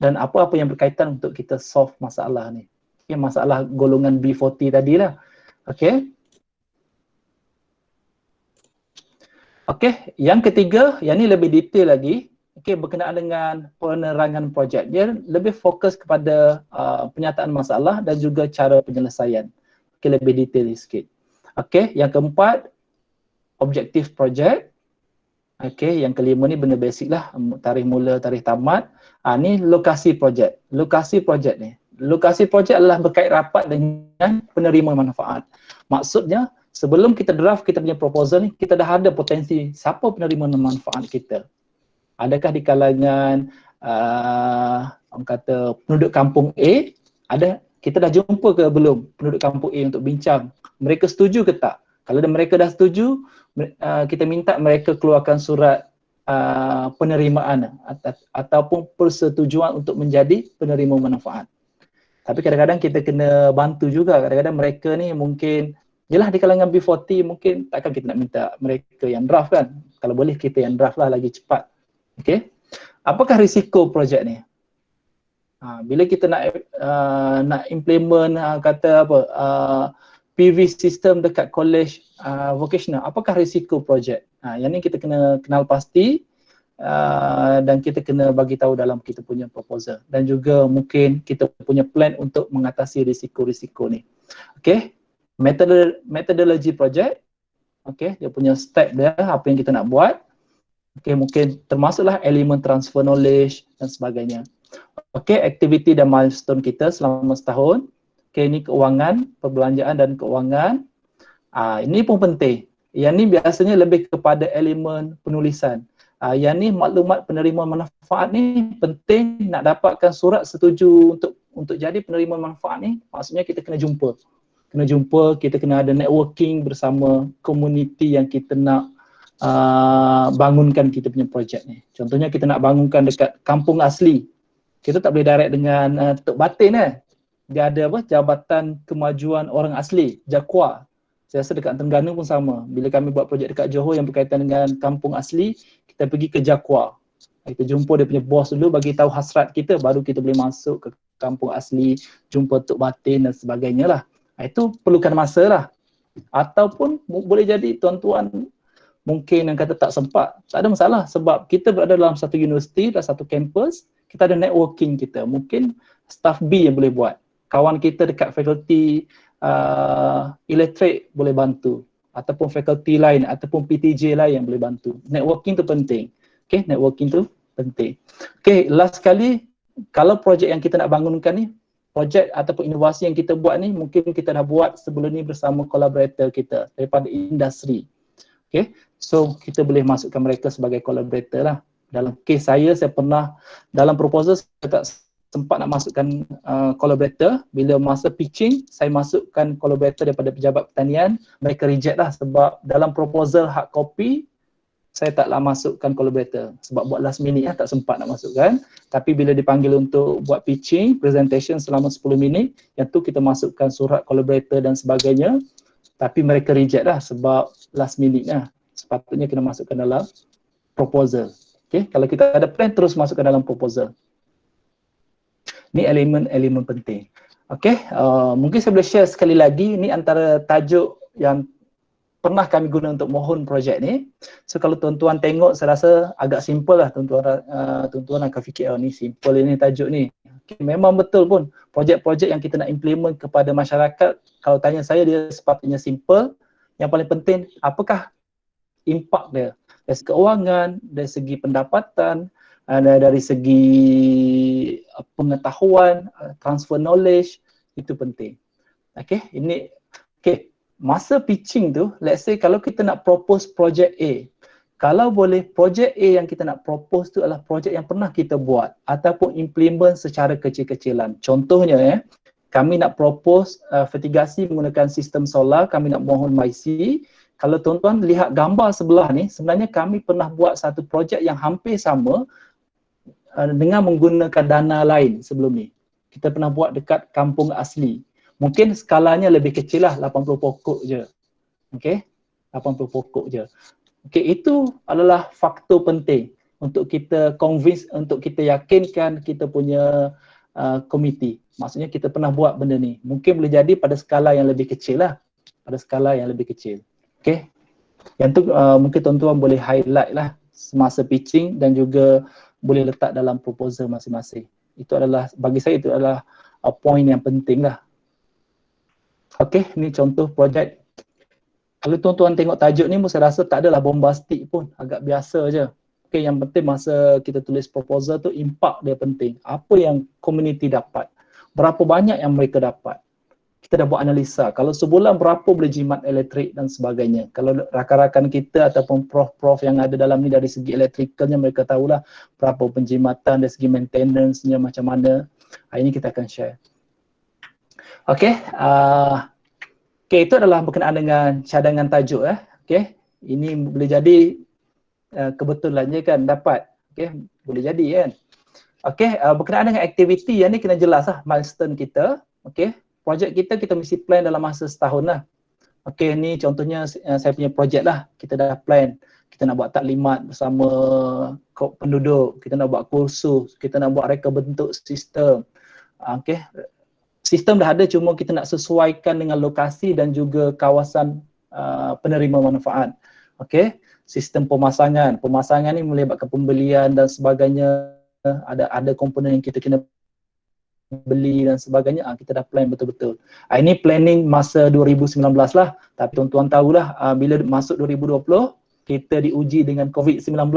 dan apa-apa yang berkaitan untuk kita solve masalah ni. Okay, masalah golongan B40 tadi lah. Okay. Okay, yang ketiga, yang ni lebih detail lagi. Okay, berkenaan dengan penerangan projek. Dia lebih fokus kepada penyataan masalah dan juga cara penyelesaian. Okay, lebih detail sikit. Okay, yang keempat, objektif projek. Okay, yang kelima ni benda basic lah, tarikh mula, tarikh tamat. Ni lokasi projek. Lokasi projek ni. Lokasi projek adalah berkait rapat dengan penerima manfaat. Maksudnya, sebelum kita draft kita punya proposal ni, kita dah ada potensi siapa penerima manfaat kita. Adakah di kalangan orang kata penduduk kampung A, kita dah jumpa ke belum penduduk kampung A untuk bincang? Mereka setuju ke tak? Kalau mereka dah setuju, kita minta mereka keluarkan surat penerimaan ataupun persetujuan untuk menjadi penerima manfaat. Tapi kadang-kadang kita kena bantu juga. Kadang-kadang mereka ni mungkin, yelah di kalangan B40 mungkin takkan kita nak minta mereka yang draft kan. Kalau boleh kita yang draft lah lagi cepat. Okay. Apakah risiko projek ni? Bila kita nak implement kata apa PV system dekat college vocational, apakah risiko projek? Yang ni kita kena kenal pasti dan kita kena bagi tahu dalam kita punya proposal dan juga mungkin kita punya plan untuk mengatasi risiko-risiko ni. Okay, metodologi projek. Okay, dia punya step dia, apa yang kita nak buat. Okay, mungkin termasuklah elemen transfer knowledge dan sebagainya. Okay, aktiviti dan milestone kita selama setahun. Okay, ini keuangan, perbelanjaan dan keuangan. Ini pun penting. Yang ni biasanya lebih kepada elemen penulisan. Yang ni maklumat penerima manfaat ni penting nak dapatkan surat setuju untuk jadi penerima manfaat ni. Maksudnya kita kena jumpa. Kita kena ada networking bersama komuniti yang kita nak bangunkan kita punya projek ni. Contohnya kita nak bangunkan dekat kampung asli. Kita tak boleh direct dengan Tok Batin Dia ada apa? Jabatan Kemajuan Orang Asli, JAKWA. Saya rasa dekat Terengganu pun sama. Bila kami buat projek dekat Johor yang berkaitan dengan kampung asli, kita pergi ke JAKWA. Kita jumpa dia punya bos dulu, bagi tahu hasrat kita, baru kita boleh masuk ke kampung asli, jumpa Tok Batin dan sebagainya lah. Itu perlukan masa lah. Ataupun boleh jadi tuan-tuan mungkin yang kata tak sempat, tak ada masalah sebab kita berada dalam satu universiti, dalam satu kampus, kita ada networking kita. Mungkin staff B yang boleh buat. Kawan kita dekat fakulti elektrik boleh bantu ataupun fakulti lain ataupun PTJ lain yang boleh bantu. Networking tu penting. Okay, networking tu penting. Okay, last sekali, kalau projek yang kita nak bangunkan ni, projek ataupun inovasi yang kita buat ni, mungkin kita dah buat sebelum ni bersama kolaborator kita daripada industri. Okay, so kita boleh masukkan mereka sebagai collaborator lah. Dalam kes saya pernah dalam proposal saya tak sempat nak masukkan collaborator. Bila masa pitching, saya masukkan collaborator daripada pejabat pertanian. Mereka reject lah sebab dalam proposal hard copy, saya taklah masukkan collaborator sebab buat last minute tak sempat nak masukkan. Tapi bila dipanggil untuk buat pitching, presentation selama 10 minit, yang tu kita masukkan surat collaborator dan sebagainya. Tapi mereka reject lah sebab last minute lah. Sepatutnya kena masukkan dalam proposal. Okay? Kalau kita ada plan, terus masukkan dalam proposal. Ni elemen-elemen penting. Okay? Mungkin saya boleh share sekali lagi. Ni antara tajuk yang pernah kami guna untuk mohon projek ni. So kalau tuan-tuan tengok, saya rasa agak simple lah. Tuan-tuan akan fikir, oh ni simple ini tajuk ni. Okay, memang betul pun. Projek-projek yang kita nak implement kepada masyarakat, kalau tanya saya, dia sepatutnya simple. Yang paling penting, apakah impak dia? Dari segi keuangan, dari segi pendapatan, dari segi pengetahuan, transfer knowledge, itu penting. Okay, ini okay. Masa pitching tu, let's say kalau kita nak propose project A, kalau boleh project A yang kita nak propose tu adalah project yang pernah kita buat ataupun implement secara kecil-kecilan. Contohnya kami nak propose fertigasi menggunakan sistem solar, kami nak mohon MyC. Kalau tuan-tuan lihat gambar sebelah ni, sebenarnya kami pernah buat satu projek yang hampir sama dengan menggunakan dana lain sebelum ni. Kita pernah buat dekat kampung asli. Mungkin skalanya lebih kecil lah, 80 pokok je. Okay, 80 pokok je. Okay, itu adalah faktor penting untuk kita convince, untuk kita yakinkan kita punya komiti. Maksudnya kita pernah buat benda ni. Mungkin boleh jadi pada skala yang lebih kecil lah. Pada skala yang lebih kecil. Okay, yang tu mungkin tuan-tuan boleh highlight lah semasa pitching dan juga boleh letak dalam proposal masing-masing. Itu adalah, bagi saya itu adalah point yang penting lah. Okey, ni contoh projek. Kalau tuan-tuan tengok tajuk ni, saya rasa tak adalah bombastik pun, agak biasa je. Okey, yang penting masa kita tulis proposal tu, impak dia penting. Apa yang community dapat? Berapa banyak yang mereka dapat? Kita dah buat analisa. Kalau sebulan berapa boleh jimat elektrik dan sebagainya. Kalau rakan-rakan kita ataupun prof-prof yang ada dalam ni dari segi elektrikalnya, mereka tahulah berapa penjimatan, dari segi maintenance-nya macam mana. Hari ini kita akan share. Okey, okay, itu adalah berkenaan dengan cadangan tajuk. Okay, ini boleh jadi kebetulannya kan dapat. Okay, boleh jadi kan. Okay, berkenaan dengan aktiviti yang ni kena jelas lah milestone kita. Okay, projek kita mesti plan dalam masa setahun lah. Okay, ni contohnya saya punya projek lah. Kita dah plan. Kita nak buat taklimat bersama penduduk. Kita nak buat kursus. Kita nak buat reka bentuk sistem. Okay. Sistem dah ada, cuma kita nak sesuaikan dengan lokasi dan juga kawasan penerima manfaat. Okey, sistem pemasangan. Pemasangan ni melibatkan pembelian dan sebagainya. Ada komponen yang kita kena beli dan sebagainya. Kita dah plan betul-betul. Ini planning masa 2019 lah. Tapi tuan-tuan tahulah bila masuk 2020 kita diuji dengan COVID-19.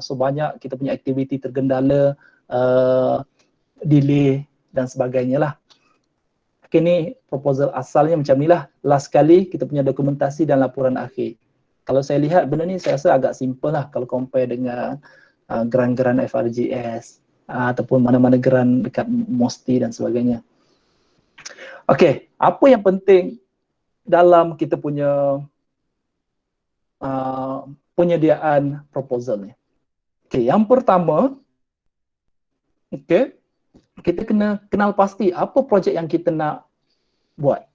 So banyak kita punya aktiviti tergendala, delay dan sebagainya lah. Okay, ni proposal asalnya macam ni lah. Last kali kita punya dokumentasi dan laporan akhir. Kalau saya lihat benda ni saya rasa agak simple lah kalau compare dengan geran-geran FRGS ataupun mana-mana geran dekat MOSTI dan sebagainya. Okay, apa yang penting dalam kita punya penyediaan proposal ni? Okay, yang pertama, okay, kita kena kenal pasti apa projek yang kita nak buat.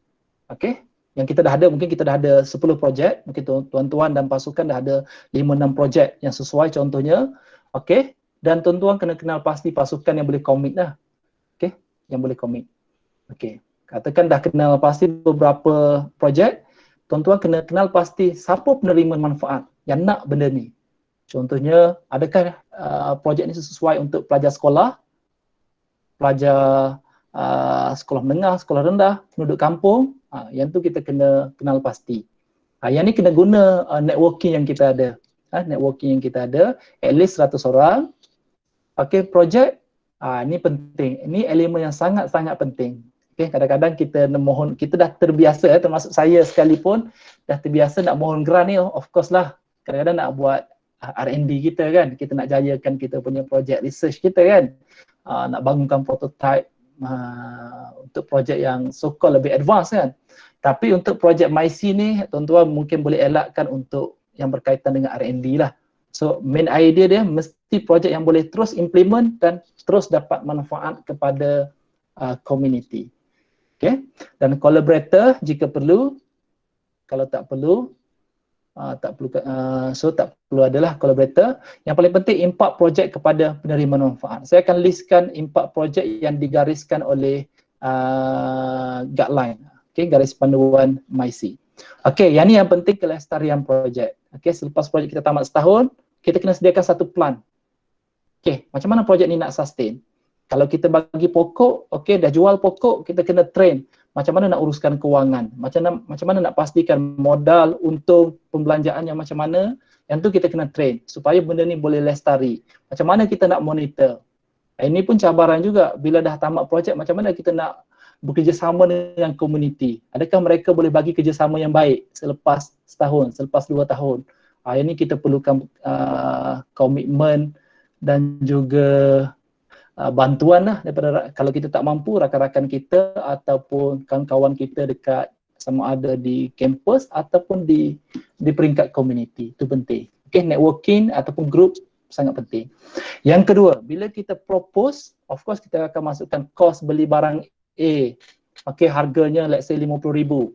Okey, yang kita dah ada, mungkin kita dah ada 10 projek, mungkin tuan-tuan dan pasukan dah ada 5-6 projek yang sesuai contohnya. Okey, dan tuan-tuan kena kenal pasti pasukan yang boleh komit lah. Okey, yang boleh komit. Okey, katakan dah kenal pasti beberapa projek, tuan-tuan kena kenal pasti siapa penerima manfaat yang nak benda ni. Contohnya, adakah projek ni sesuai untuk pelajar sekolah, pelajar sekolah menengah, sekolah rendah, penduduk kampung. Yang tu kita kena kenal pasti. Yang ni kena guna networking yang kita ada. Networking yang kita ada, at least 100 orang. Okay, projek, ni penting. Ini elemen yang sangat-sangat penting. Okay, kadang-kadang kita mohon, kita dah terbiasa, termasuk saya sekalipun, dah terbiasa nak mohon grant ni, of course lah. Kadang-kadang nak buat R&D kita kan, kita nak jayakan kita punya projek research kita kan. Nak bangunkan prototype untuk projek yang so-called lebih advance kan. Tapi untuk projek MyC ni, tuan-tuan mungkin boleh elakkan untuk yang berkaitan dengan R&D lah. So main idea dia mesti projek yang boleh terus implement dan terus dapat manfaat kepada community. Okay? Dan collaborator jika perlu, kalau tak perlu, tak perlu adalah collaborator. Yang paling penting impact projek kepada penerima manfaat. Saya akan listkan impact projek yang digariskan oleh guideline, okay, garis panduan MyC. Okey, yang ni yang penting kelestarian projek. Okey, selepas projek kita tamat setahun, kita kena sediakan satu plan. Okey, macam mana projek ni nak sustain? Kalau kita bagi pokok, okey, dah jual pokok, kita kena train macam mana nak uruskan kewangan, macam mana nak pastikan modal untuk pembelanjaan yang macam mana, yang tu kita kena train supaya benda ni boleh lestari. Macam mana kita nak monitor? Ini pun cabaran juga, bila dah tamat projek, macam mana kita nak bekerjasama dengan komuniti. Adakah mereka boleh bagi kerjasama yang baik selepas setahun, selepas 2 tahun? Ini kita perlukan komitmen dan juga bantuan lah daripada, kalau kita tak mampu, rakan-rakan kita ataupun kawan-kawan kita dekat sama ada di kampus ataupun di peringkat komuniti. Itu penting. Okay, networking ataupun group sangat penting. Yang kedua, bila kita propose, of course kita akan masukkan kos beli barang A. Okay, harganya let's say 50,000.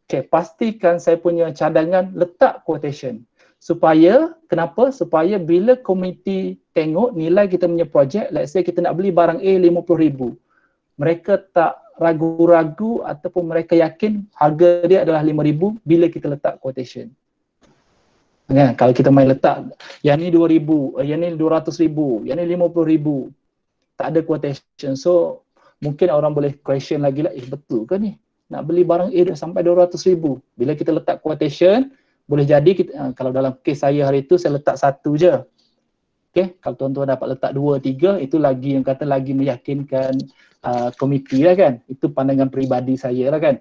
Okay, pastikan saya punya cadangan letak quotation. Supaya, kenapa? Supaya bila komiti tengok nilai kita punya projek, let's say kita nak beli barang A 50,000. Mereka tak ragu-ragu ataupun mereka yakin harga dia adalah 5,000 bila kita letak quotation. Kan? Kalau kita main letak, yang ni 2,000, yang ni 200,000, yang ni 50,000. Tak ada quotation. So, mungkin orang boleh question lagi lah, betul ke ni? Nak beli barang A dah sampai 200,000. Bila kita letak quotation, boleh jadi kita, kalau dalam kes saya hari itu, saya letak 1 je. Okay, kalau tuan-tuan dapat letak 2, 3, itu lagi yang kata lagi meyakinkan komiti lah kan. Itu pandangan peribadi saya lah kan.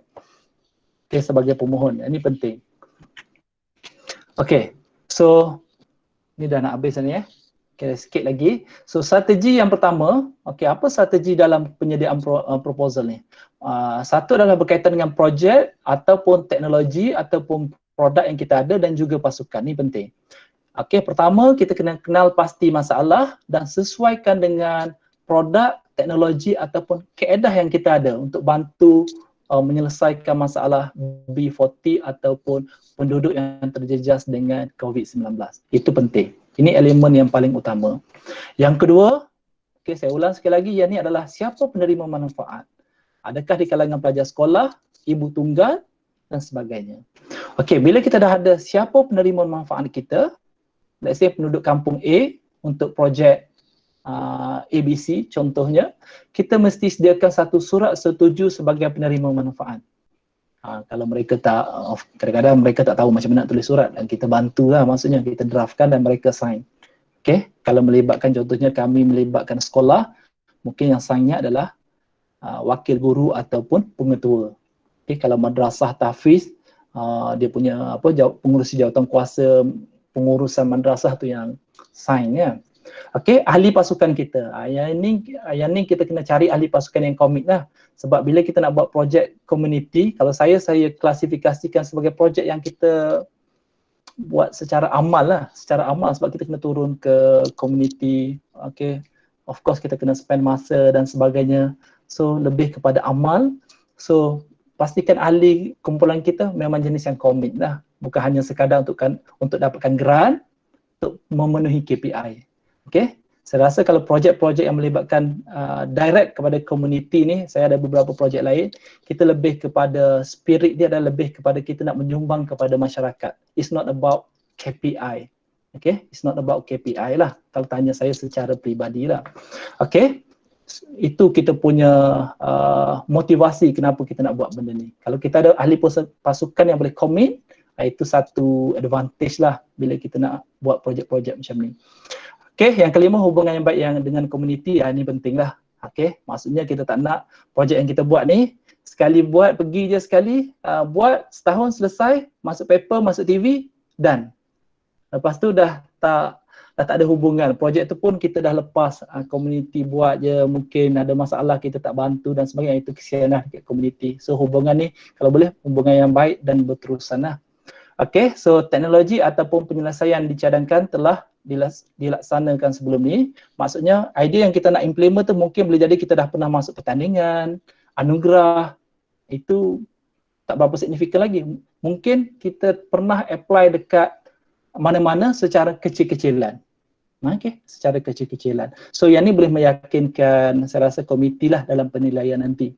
Okay, sebagai pemohon, ini penting. Okay, so ni dah nak habis ni . Okay, sikit lagi. So strategi yang pertama, okay, apa strategi dalam penyediaan proposal ni? Satu adalah berkaitan dengan projek ataupun teknologi ataupun produk yang kita ada dan juga pasukan. Ni penting. Okay, pertama kita kena kenal pasti masalah dan sesuaikan dengan produk, teknologi ataupun kaedah yang kita ada untuk bantu menyelesaikan masalah B40 ataupun penduduk yang terjejas dengan COVID-19. Itu penting. Ini elemen yang paling utama. Yang kedua, okay, saya ulang sekali lagi, yang ini adalah siapa penerima manfaat. Adakah di kalangan pelajar sekolah, ibu tunggal dan sebagainya. Okey, bila kita dah ada siapa penerima manfaat kita, let's say penduduk kampung A untuk projek ABC contohnya, kita mesti sediakan satu surat setuju sebagai penerima manfaat. Kalau mereka tak, kadang-kadang mereka tak tahu macam mana nak tulis surat dan kita bantulah, maksudnya kita draftkan dan mereka sign. Okay, kalau melibatkan contohnya kami melibatkan sekolah, mungkin yang signnya adalah wakil guru ataupun pengetua. Okay, kalau madrasah tahfiz, dia punya pengurusi jawatan kuasa pengurusan madrasah tu yang sign ya. Okey, ahli pasukan kita. Yang ni kita kena cari ahli pasukan yang komit lah. Sebab bila kita nak buat projek community, kalau saya klasifikasikan sebagai projek yang kita buat secara amal lah. Secara amal sebab kita kena turun ke community. Okey, of course kita kena spend masa dan sebagainya. So lebih kepada amal. So pastikan ahli kumpulan kita memang jenis yang komit lah. Bukan hanya sekadar untuk dapatkan grant, untuk memenuhi KPI. Okay, saya rasa kalau projek-projek yang melibatkan direct kepada komuniti ni, saya ada beberapa projek lain, kita lebih kepada spirit dia adalah lebih kepada kita nak menyumbang kepada masyarakat. It's not about KPI. Okay, it's not about KPI lah. Kalau tanya saya secara peribadi lah. Okay, itu kita punya motivasi kenapa kita nak buat benda ni. Kalau kita ada ahli pasukan yang boleh commit, itu satu advantage lah bila kita nak buat projek-projek macam ni. Okay, yang kelima, hubungan yang baik yang dengan komuniti, ini penting lah. Okay, maksudnya kita tak nak projek yang kita buat ni, sekali buat, pergi je sekali, buat setahun selesai, masuk paper, masuk TV, dan lepas tu dah tak ada hubungan. Projek tu pun kita dah lepas, komuniti buat je, mungkin ada masalah kita tak bantu dan sebagainya, itu kesian lah dekat komuniti. So hubungan ni, kalau boleh, hubungan yang baik dan berterusan lah. Okay, so teknologi ataupun penyelesaian dicadangkan telah dilaksanakan sebelum ni. Maksudnya idea yang kita nak implement tu mungkin boleh jadi kita dah pernah masuk pertandingan, anugerah, itu tak berapa signifikan lagi. Mungkin kita pernah apply dekat mana-mana secara kecil-kecilan. Okay, secara kecil-kecilan. So yang ni boleh meyakinkan saya rasa komiti lah dalam penilaian nanti.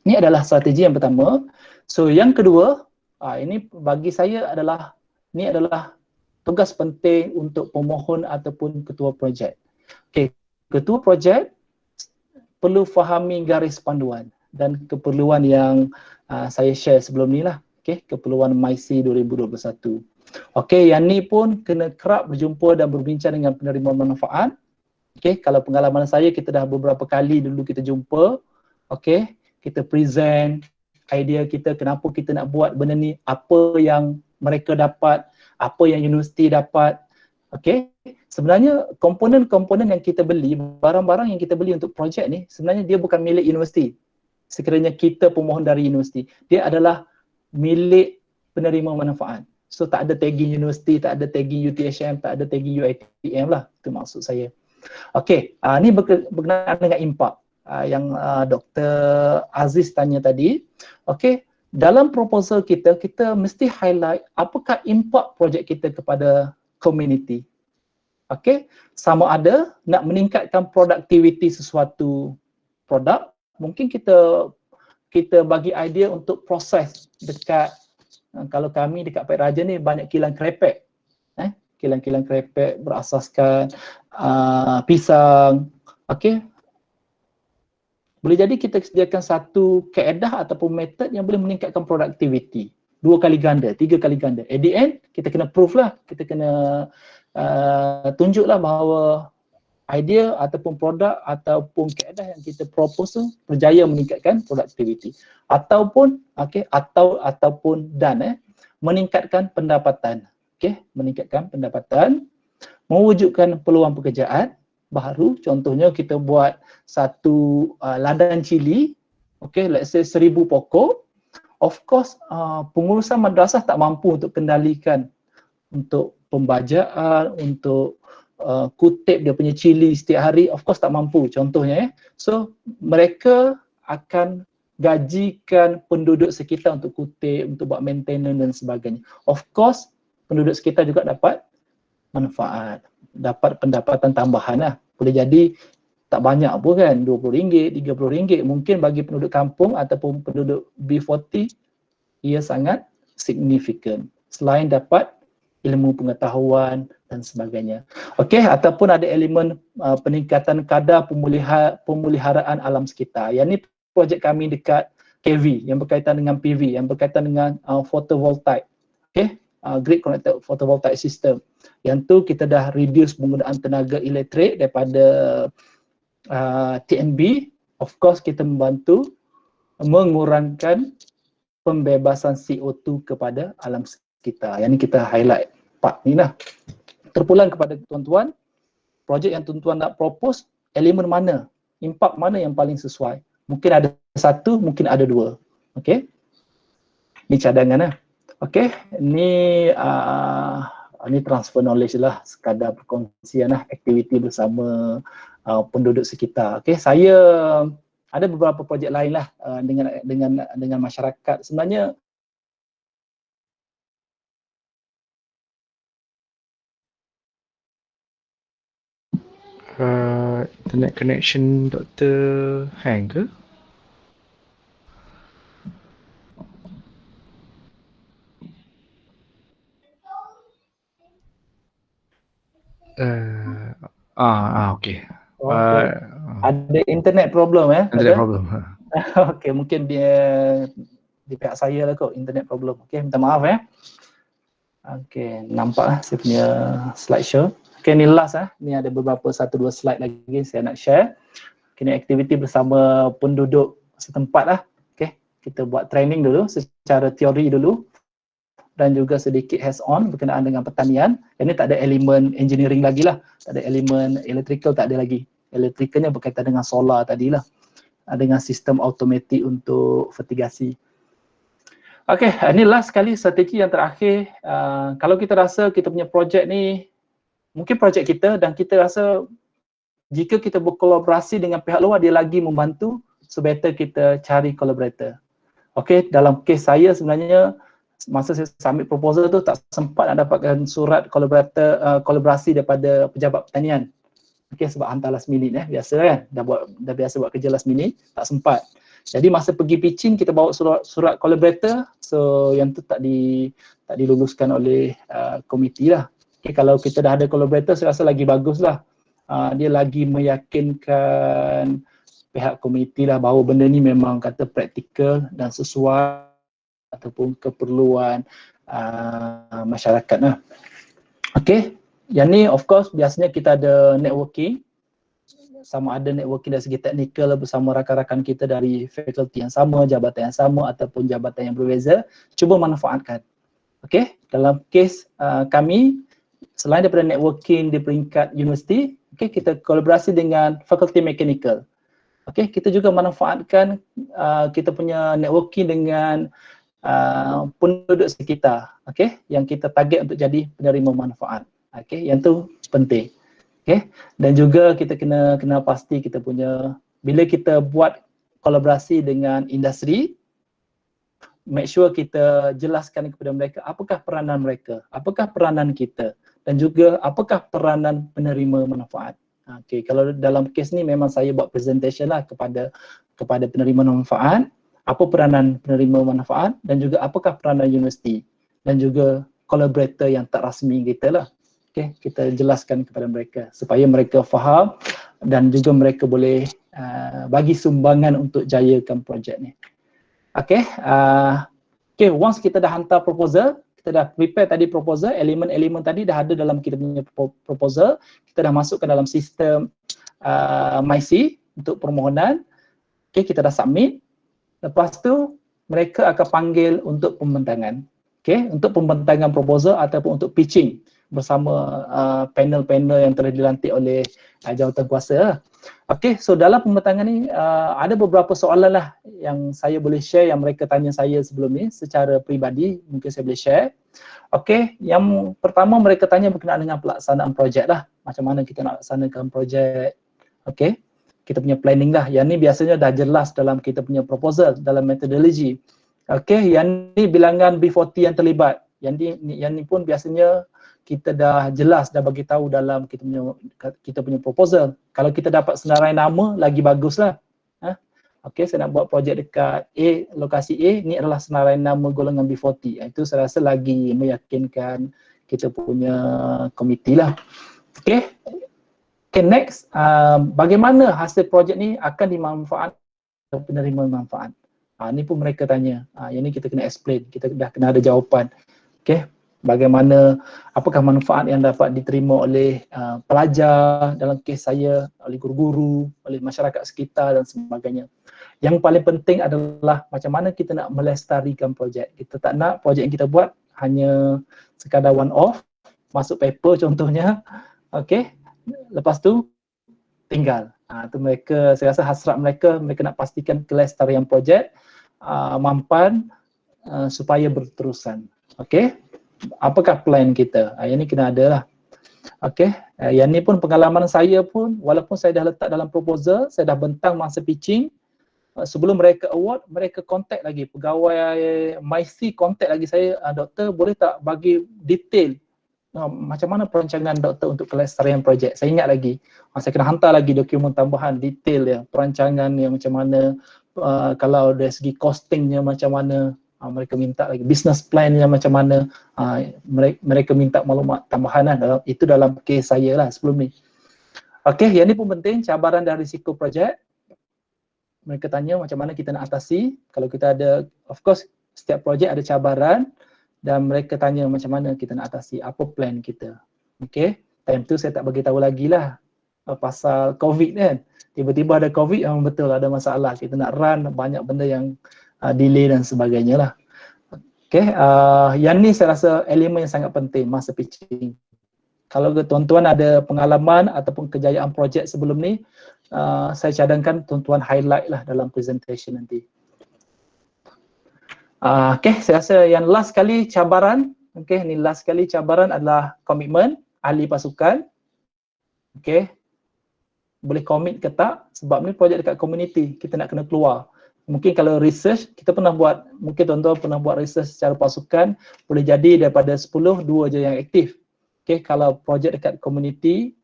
Ini adalah strategi yang pertama. So yang kedua, ini bagi saya adalah tugas penting untuk pemohon ataupun ketua projek. Okay, ketua projek perlu fahami garis panduan dan keperluan yang saya share sebelum ni lah. Okay, keperluan MyC 2021. Okay, yang ni pun kena kerap berjumpa dan berbincang dengan penerima manfaat. Okay, kalau pengalaman saya, kita dah beberapa kali dulu kita jumpa. Okay, kita present idea kita, kenapa kita nak buat benda ni, apa yang mereka dapat, apa yang universiti dapat. Okay, sebenarnya komponen-komponen yang kita beli, barang-barang yang kita beli untuk projek ni, sebenarnya dia bukan milik universiti. Sekiranya kita pemohon dari universiti, dia adalah milik penerima manfaat. So tak ada tagging universiti, tak ada tagging UTHM, tak ada tagging UiTM lah, itu maksud saya. Okay, ni berkenaan dengan impak yang Dr. Aziz tanya tadi. Okay, dalam proposal kita mesti highlight apakah impak projek kita kepada community. Okay, sama ada nak meningkatkan produktiviti sesuatu produk, mungkin kita bagi idea untuk proses dekat, kalau kami dekat Pek Raja ni banyak kilang krepek. Kilang-kilang krepek berasaskan pisang. Okay, boleh jadi kita sediakan satu kaedah ataupun metod yang boleh meningkatkan produktiviti 2 kali ganda, 3 kali ganda. At the end, kita kena proof lah, kita kena tunjuklah bahawa idea ataupun produk ataupun kaedah yang kita propose tu berjaya meningkatkan produktiviti. Ataupun meningkatkan pendapatan. Okay, meningkatkan pendapatan, mewujudkan peluang pekerjaan baru. Contohnya kita buat satu ladang cili, okay, let's say 1000 pokok. Of course, pengurusan madrasah tak mampu untuk kendalikan untuk pembajaan, untuk kutip dia punya cili setiap hari, of course tak mampu contohnya. So mereka akan gajikan penduduk sekitar untuk kutip, untuk buat maintenance dan sebagainya. Of course, penduduk sekitar juga dapat manfaat, dapat pendapatan tambahan lah. Boleh jadi tak banyak pun kan, RM20, RM30. Mungkin bagi penduduk kampung ataupun penduduk B40, ia sangat signifikan. Selain dapat ilmu pengetahuan dan sebagainya. Okey, ataupun ada elemen peningkatan kadar pemeliharaan alam sekitar. Yang ni projek kami dekat KV yang berkaitan dengan PV, yang berkaitan dengan photovoltaik. Okey, grid connected photovoltaic system. Yang tu kita dah reduce penggunaan tenaga elektrik daripada TNB. Of course kita membantu mengurangkan pembebasan CO2 kepada alam sekitar. Yang ni kita highlight part ni lah. Terpulang kepada tuan-tuan, projek yang tuan-tuan nak propose, elemen mana, impak mana yang paling sesuai. Mungkin ada satu, mungkin ada dua. Okey, ni cadangan lah. Okey, ni transfer knowledge lah, sekadar perkongsian lah, aktiviti bersama penduduk sekitar. Okey, saya ada beberapa projek lain lah dengan masyarakat. Sebenarnya internet connection Dr. hang ke? Okay. Ada internet problem Internet problem. Okey, mungkin dia di pihak saya lah kot, internet problem. Okey, minta maaf Okey, nampak lah saya punya slideshow. Okey, ni last ni ada beberapa 1-2 slide lagi saya nak share. Okay, ni aktiviti bersama penduduk setempat lah. Okay, kita buat training dulu secara teori dulu dan juga sedikit hands on berkenaan dengan pertanian. Yang ni tak ada elemen engineering lagi lah, tak ada elemen electrical, tak ada lagi. Electricalnya berkaitan dengan solar tadilah, dengan sistem automatik untuk fertigasi. Okay, ini last sekali strategi yang terakhir. Kalau kita rasa kita punya projek ni, mungkin projek kita dan kita rasa jika kita berkolaborasi dengan pihak luar, dia lagi membantu, so better kita cari collaborator. Okay, dalam kes saya sebenarnya, masa saya submit proposal tu tak sempat nak dapatkan surat kolaborasi daripada pejabat pertanian. Okay, sebab hantar last minute biasa kan, dah biasa buat kerja last minute, tak sempat. Jadi masa pergi pitching kita bawa surat collaborator, so yang tu tak diluluskan oleh komiti lah. Okay, kalau kita dah ada collaborator saya rasa lagi bagus lah. Dia lagi meyakinkan pihak komiti lah bahawa benda ni memang kata praktikal dan sesuai ataupun keperluan masyarakat lah. Okay, yang ni of course biasanya kita ada networking, sama ada networking dari segi teknikal bersama rakan-rakan kita dari fakulti yang sama, jabatan yang sama ataupun jabatan yang berbeza, cuba manfaatkan. Okay, dalam kes kami, selain daripada networking di peringkat universiti, okay, kita kolaborasi dengan fakulti mechanical. Okay, kita juga manfaatkan kita punya networking dengan penduduk sekitar, okay, yang kita target untuk jadi penerima manfaat. Okay, yang tu penting. Okay, dan juga kita kena pasti kita punya, bila kita buat kolaborasi dengan industri, make sure kita jelaskan kepada mereka apakah peranan mereka, apakah peranan kita, dan juga apakah peranan penerima manfaat. Okay, kalau dalam kes ni memang saya buat presentation lah kepada penerima manfaat, apa peranan penerima manfaat dan juga apakah peranan universiti dan juga collaborator yang tak rasmi kita lah. Okay, kita jelaskan kepada mereka supaya mereka faham dan juga mereka boleh bagi sumbangan untuk jayakan projek ni. Okay, okay, once kita dah hantar proposal, kita dah prepare tadi proposal, elemen-elemen tadi dah ada dalam kita punya proposal, kita dah masukkan dalam sistem MyC untuk permohonan. Okay, kita dah submit. Lepas tu mereka akan panggil untuk pembentangan. Okay, untuk pembentangan proposal ataupun untuk pitching bersama panel-panel yang telah dilantik oleh jawatan kuasa. Okay, so dalam pembentangan ni ada beberapa soalan lah yang saya boleh share yang mereka tanya saya sebelum ni secara peribadi, mungkin saya boleh share. Okay, yang pertama mereka tanya berkenaan dengan pelaksanaan projek lah, macam mana kita nak laksanakan projek. Okay, kita punya planning lah, yang ni biasanya dah jelas dalam kita punya proposal, dalam metodologi. Okay, yang ni bilangan B40 yang terlibat, yang ni pun biasanya kita dah jelas, dah bagi tahu dalam kita punya proposal. Kalau kita dapat senarai nama, lagi bagus lah. Okay, saya nak buat projek dekat A, lokasi A, ni adalah senarai nama golongan B40. Itu saya rasa lagi meyakinkan kita punya komiti lah. Okay, next, bagaimana hasil projek ni akan dimanfaatkan penerima manfaat? Ni pun mereka tanya. Yang ni kita kena explain, kita dah kena ada jawapan. Okay, bagaimana, apakah manfaat yang dapat diterima oleh pelajar, dalam kes saya, oleh guru-guru, oleh masyarakat sekitar dan sebagainya. Yang paling penting adalah macam mana kita nak melestarikan projek. Kita tak nak projek yang kita buat hanya sekadar one off, masuk paper contohnya, okay, lepas tu tinggal. Tu mereka, saya rasa hasrat mereka nak pastikan kelestarian projek mampan supaya berterusan. Okay, apakah plan kita? Yang ni kena ada lah. Okay, yang ni pun pengalaman saya pun, walaupun saya dah letak dalam proposal, saya dah bentang masa pitching, sebelum mereka award, mereka contact lagi, pegawai MyC contact lagi saya, doktor boleh tak bagi detail macam mana perancangan doktor untuk kelestarian projek. Saya ingat lagi, saya kena hantar lagi dokumen tambahan, detail ya, perancangan yang macam mana, kalau dari segi costingnya macam mana, mereka minta lagi, business plan yang macam mana, mereka minta maklumat tambahan lah, itu dalam kes saya lah sebelum ni. Okay, yang ni pun penting, cabaran dan risiko projek. Mereka tanya macam mana kita nak atasi. Kalau kita ada, of course setiap projek ada cabaran, dan mereka tanya macam mana kita nak atasi, apa plan kita. Okay, time tu saya tak bagi tahu lagi lah pasal COVID kan. Tiba-tiba ada COVID, memang betul ada masalah, kita nak run banyak benda yang delay dan sebagainya lah. Okay, yang ni saya rasa elemen yang sangat penting masa pitching. Kalau tuan-tuan ada pengalaman ataupun kejayaan projek sebelum ni, saya cadangkan tuan-tuan highlight lah dalam presentation nanti. Okay, saya rasa yang last kali cabaran, okay, ni last kali cabaran adalah komitmen ahli pasukan. Okay, boleh komit ke tak, sebab ni projek dekat community, kita nak kena keluar. Mungkin kalau research, kita pernah buat, mungkin tuan-tuan pernah buat research secara pasukan, boleh jadi daripada 10, 2 je yang aktif. Okay, kalau projek dekat community,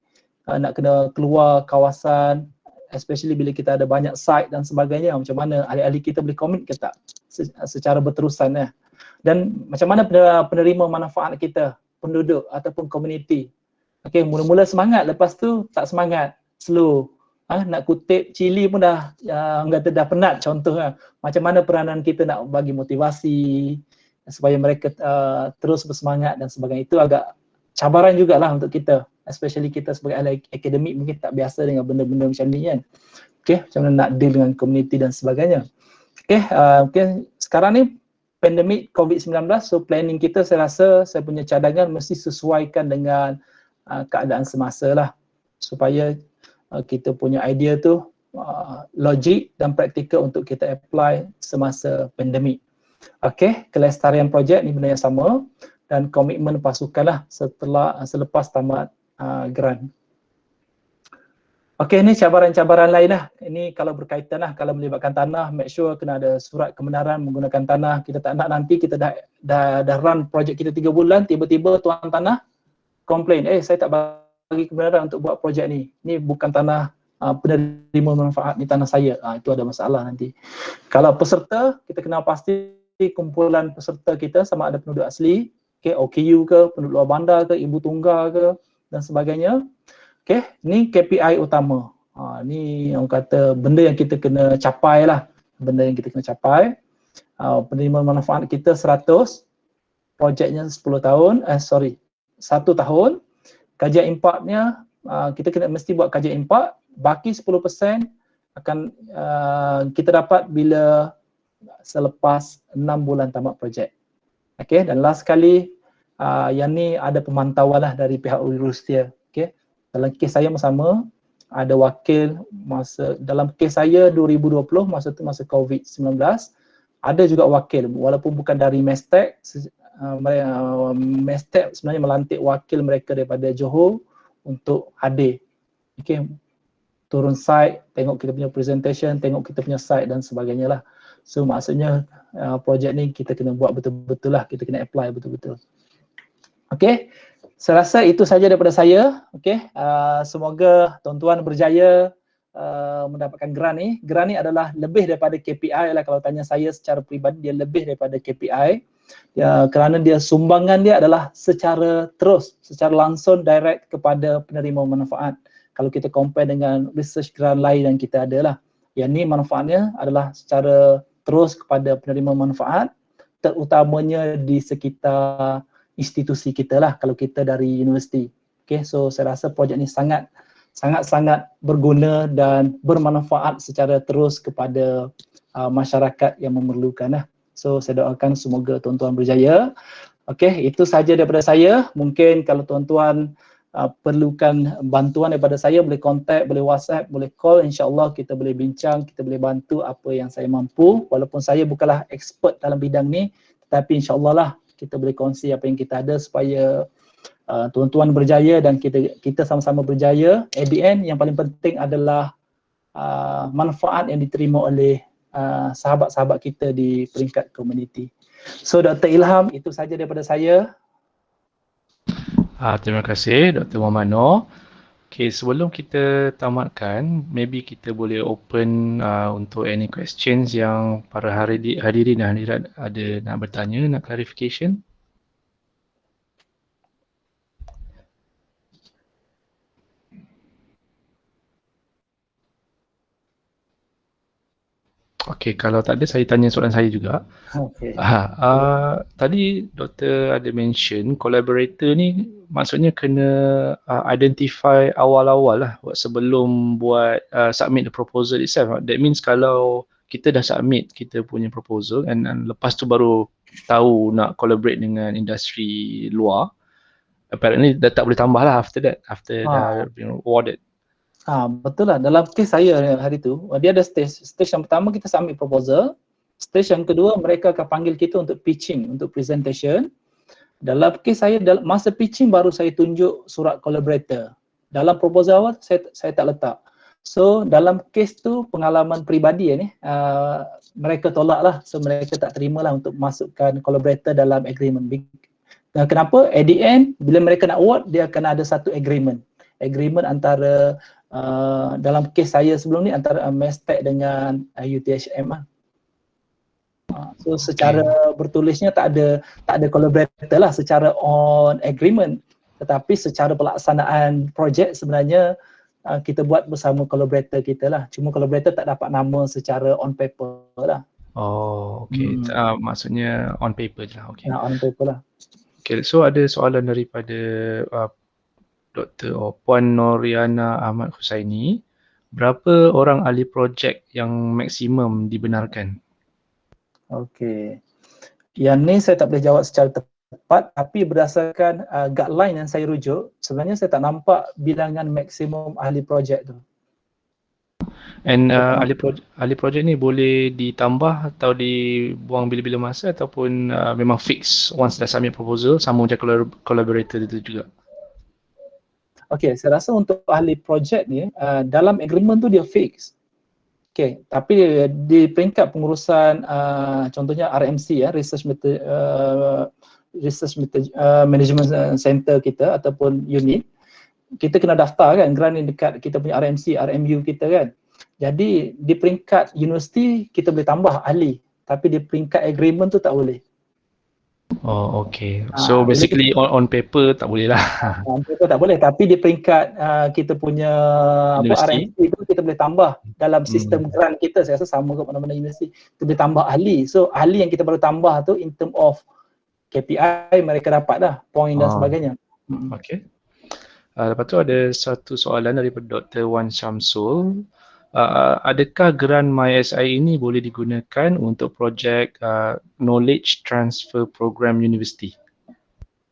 nak kena keluar kawasan, especially bila kita ada banyak site dan sebagainya, macam mana ahli-ahli kita boleh komit ke tak secara berterusan ya. Dan macam mana penerima manfaat kita, penduduk ataupun community. Okay, mula-mula semangat, lepas tu tak semangat, slow. Nak kutip Chili pun dah kata dah penat contohnya. Macam mana peranan kita nak bagi motivasi supaya mereka terus bersemangat dan sebagainya. Itu agak cabaran jugalah untuk kita, especially kita sebagai ahli akademik mungkin tak biasa dengan benda-benda macam ni kan. Okay, macam mana nak deal dengan community dan sebagainya. Okay, sekarang ni pandemik COVID-19, so planning kita saya rasa saya punya cadangan mesti sesuaikan dengan keadaan semasa lah, supaya kita punya idea tu logik dan praktikal untuk kita apply semasa pandemik. Okay, kelestarian projek ni benda yang sama, dan komitmen pasukan lah selepas tamat grant. Okay, ni cabaran-cabaran lain lah. Ini kalau berkaitan lah, kalau melibatkan tanah, make sure kena ada surat kebenaran menggunakan tanah. Kita tak nak nanti kita dah run projek kita 3 bulan, tiba-tiba tuan tanah komplain, saya tak bagi kebenaran untuk buat projek ni. Ni bukan tanah penerima manfaat, ni tanah saya. Itu ada masalah nanti. Kalau peserta, kita kena pasti kumpulan peserta kita sama ada penduduk asli, okay, OKU ke, penduduk luar bandar ke, ibu tunggal ke dan sebagainya. Okay, ni KPI utama. Ni orang kata benda yang kita kena capai lah. Benda yang kita kena capai. Penerima manfaat kita 100, projeknya 10 tahun, 1 tahun. Kajian impaknya, kita kena mesti buat kajian impak. Baki 10% akan kita dapat bila selepas 6 bulan tamat projek. Okay, dan last kali yang ni ada pemantauan lah dari pihak Eurostea. Okay, dalam kes saya sama, ada wakil dalam kes saya 2020, masa tu masa COVID-19, ada juga wakil, walaupun bukan dari Mestek. Mestek sebenarnya melantik wakil mereka daripada Johor untuk hadir. Okay, turun site, tengok kita punya presentation, tengok kita punya site dan sebagainya lah. So maksudnya projek ni kita kena buat betul-betul lah, kita kena apply betul-betul. Okay, saya rasa itu saja daripada saya. Okay, semoga tuan-tuan berjaya mendapatkan grant ni. Grant ni adalah lebih daripada KPI lah, kalau tanya saya secara peribadi, dia lebih daripada KPI. Kerana dia sumbangan dia adalah secara langsung direct kepada penerima manfaat. Kalau kita compare dengan research grant lain yang kita ada lah, yang ni manfaatnya adalah secara terus kepada penerima manfaat, terutamanya di sekitar institusi kita lah, kalau kita dari universiti. Okay, so saya rasa projek ni sangat berguna dan bermanfaat secara terus kepada masyarakat yang memerlukan lah. So saya doakan semoga tuan-tuan berjaya. Okay, itu saja daripada saya. Mungkin kalau tuan-tuan perlukan bantuan daripada saya, boleh contact, boleh WhatsApp, boleh call. InsyaAllah kita boleh bincang, kita boleh bantu apa yang saya mampu. Walaupun saya bukanlah expert dalam bidang ni, tetapi insyaAllah lah kita boleh kongsi apa yang kita ada supaya tuan-tuan berjaya dan kita sama-sama berjaya. At the end, yang paling penting adalah manfaat yang diterima oleh sahabat-sahabat kita di peringkat komuniti. So Dr. Ilham, itu saja daripada saya. Terima kasih Dr. Muhammad Noor. Okay, sebelum kita tamatkan, maybe kita boleh open untuk any questions yang para hadirin dan hadirat ada nak bertanya, nak clarification. Okey, kalau tak ada saya tanya soalan saya juga. Okay. Tadi doktor ada mention collaborator ni maksudnya kena identify awal-awal lah sebelum buat submit the proposal itself. That means kalau kita dah submit kita punya proposal and lepas tu baru tahu nak collaborate dengan industri luar, apparently dah tak boleh tambah lah after that, after dah awarded. Betul lah, dalam kes saya hari tu, dia ada stage yang pertama kita submit proposal. Stage yang kedua, mereka akan panggil kita untuk pitching, untuk presentation. Dalam kes saya, masa pitching baru saya tunjuk surat collaborator. Dalam proposal awal, saya tak letak. So, dalam kes tu, pengalaman peribadi ni, mereka tolak lah. So, mereka tak terima lah untuk masukkan collaborator dalam agreement. Kenapa? At the end, bila mereka nak award, dia akan ada satu agreement. Agreement antara, dalam kes saya sebelum ni, antara Mestec dengan UTHM lah. So secara bertulisnya tak ada collaborator lah secara on agreement, tetapi secara pelaksanaan projek sebenarnya kita buat bersama collaborator kita lah. Cuma collaborator tak dapat nama secara on paper lah. Oh, okey. Maksudnya on paper je lah. Okey. On paper lah. Okay, so ada soalan daripada Dr. Puan Noriana Ahmad Husaini. Berapa orang ahli projek yang maksimum dibenarkan? Okey. Yang ni saya tak boleh jawab secara tepat, tapi berdasarkan guideline yang saya rujuk, sebenarnya saya tak nampak bilangan maksimum ahli projek tu. And ahli projek ni boleh ditambah atau dibuang bila-bila masa ataupun memang fix once dah submit proposal sama macam collaborator itu juga? Okey, saya rasa untuk ahli projek ni dalam agreement tu dia fix. Okey, tapi di peringkat pengurusan contohnya RMC Research Management Center kita ataupun unit, kita kena daftar kan grant yang dekat kita punya RMC, RMU kita kan. Jadi di peringkat universiti kita boleh tambah ahli, tapi di peringkat agreement tu tak boleh. Oh, okay. So basically on paper tak boleh lah. On paper tak boleh, tapi di peringkat kita punya RMC itu kita boleh tambah dalam sistem grant kita. Saya rasa sama ke mana-mana universiti, kita boleh tambah ahli. So ahli yang kita baru tambah tu in term of KPI mereka dapat dah, point dan sebagainya. Okay. Lepas tu ada satu soalan daripada Dr. Wan Syamsul. Adakah grant MySI ini boleh digunakan untuk projek Knowledge Transfer Program University?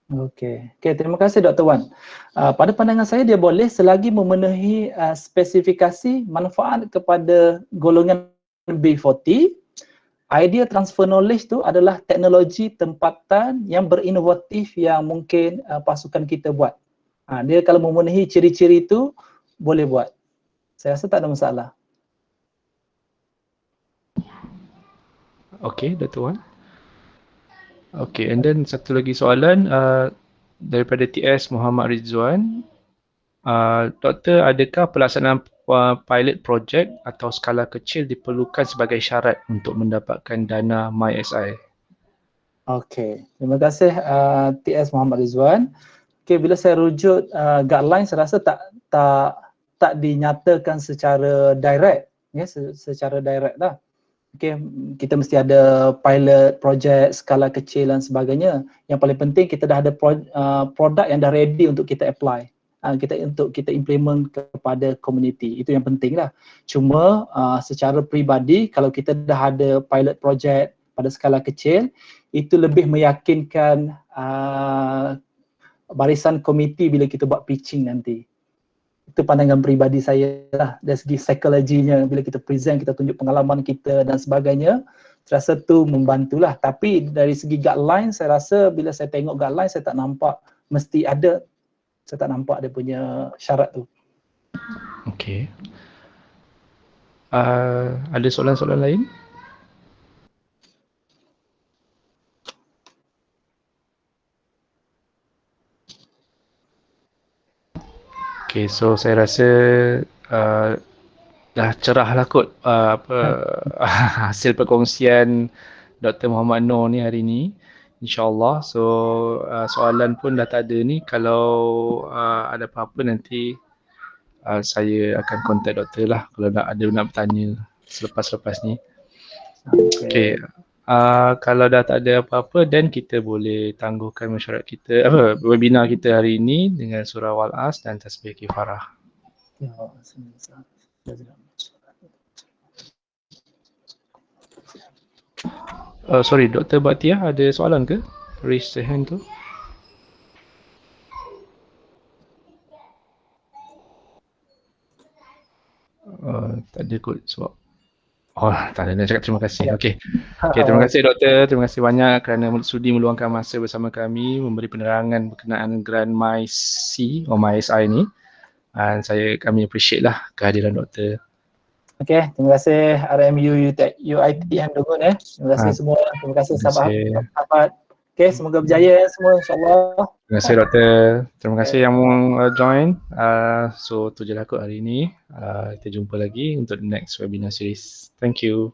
Okey, terima kasih Dr. Wan. Pada pandangan saya dia boleh selagi memenuhi spesifikasi manfaat kepada golongan B40. Idea transfer knowledge tu adalah teknologi tempatan yang berinovatif yang mungkin pasukan kita buat. Dia kalau memenuhi ciri-ciri itu boleh buat. Saya rasa tak ada masalah. Okey, Dr. Wan. Okey, and then satu lagi soalan daripada TS Muhammad Rizwan. Doktor, adakah pelaksanaan pilot project atau skala kecil diperlukan sebagai syarat untuk mendapatkan dana MySI? Okey, terima kasih TS Muhammad Rizwan. Okey, bila saya rujuk guideline, saya rasa tak dinyatakan secara direct, ya, secara direct lah. Okey, kita mesti ada pilot project skala kecil dan sebagainya. Yang paling penting kita dah ada produk yang dah ready untuk kita apply. Untuk kita implement kepada community. Itu yang penting lah. Cuma secara peribadi kalau kita dah ada pilot project pada skala kecil, itu lebih meyakinkan barisan komiti bila kita buat pitching nanti. Itu pandangan peribadi saya lah, dari segi psikologinya. Bila kita present, kita tunjuk pengalaman kita dan sebagainya, saya rasa tu membantulah. Tapi dari segi guideline, saya rasa bila saya tengok guideline, saya tak nampak mesti ada. Saya tak nampak dia punya syarat tu. Okey. Ada soalan-soalan lain? Okay, so saya rasa dah cerah lah kot hasil perkongsian Dr. Muhammad Noor ni hari ni, InsyaAllah. So soalan pun dah tak ada ni. Kalau ada apa-apa nanti saya akan contact doktor lah kalau nak bertanya selepas ni. Okay. Kalau dah tak ada apa-apa, then kita boleh tangguhkan mesyuarat kita, webinar kita hari ini dengan surah Wal-As dan tasbih kifarah. Sorry, Dr. Batiah ada soalan ke? Raise the hand tu. Tak ada kot sebab Oh, tak ada nak cakap terima kasih. Okey. Okey, terima kasih doktor. Terima kasih banyak kerana sudi meluangkan masa bersama kami memberi penerangan berkenaan Grant MyC atau MySI ni. Dan kami appreciate lah kehadiran doktor. Okey, terima kasih RMU UiTM Dungun Terima kasih semua. Terima kasih Terima kasih. sahabat. Okey, semoga berjaya semua insya-Allah. Terima kasih doktor. Terima kasih yang join. So tu je lah kot hari ini. Kita jumpa lagi untuk the next webinar series. Thank you.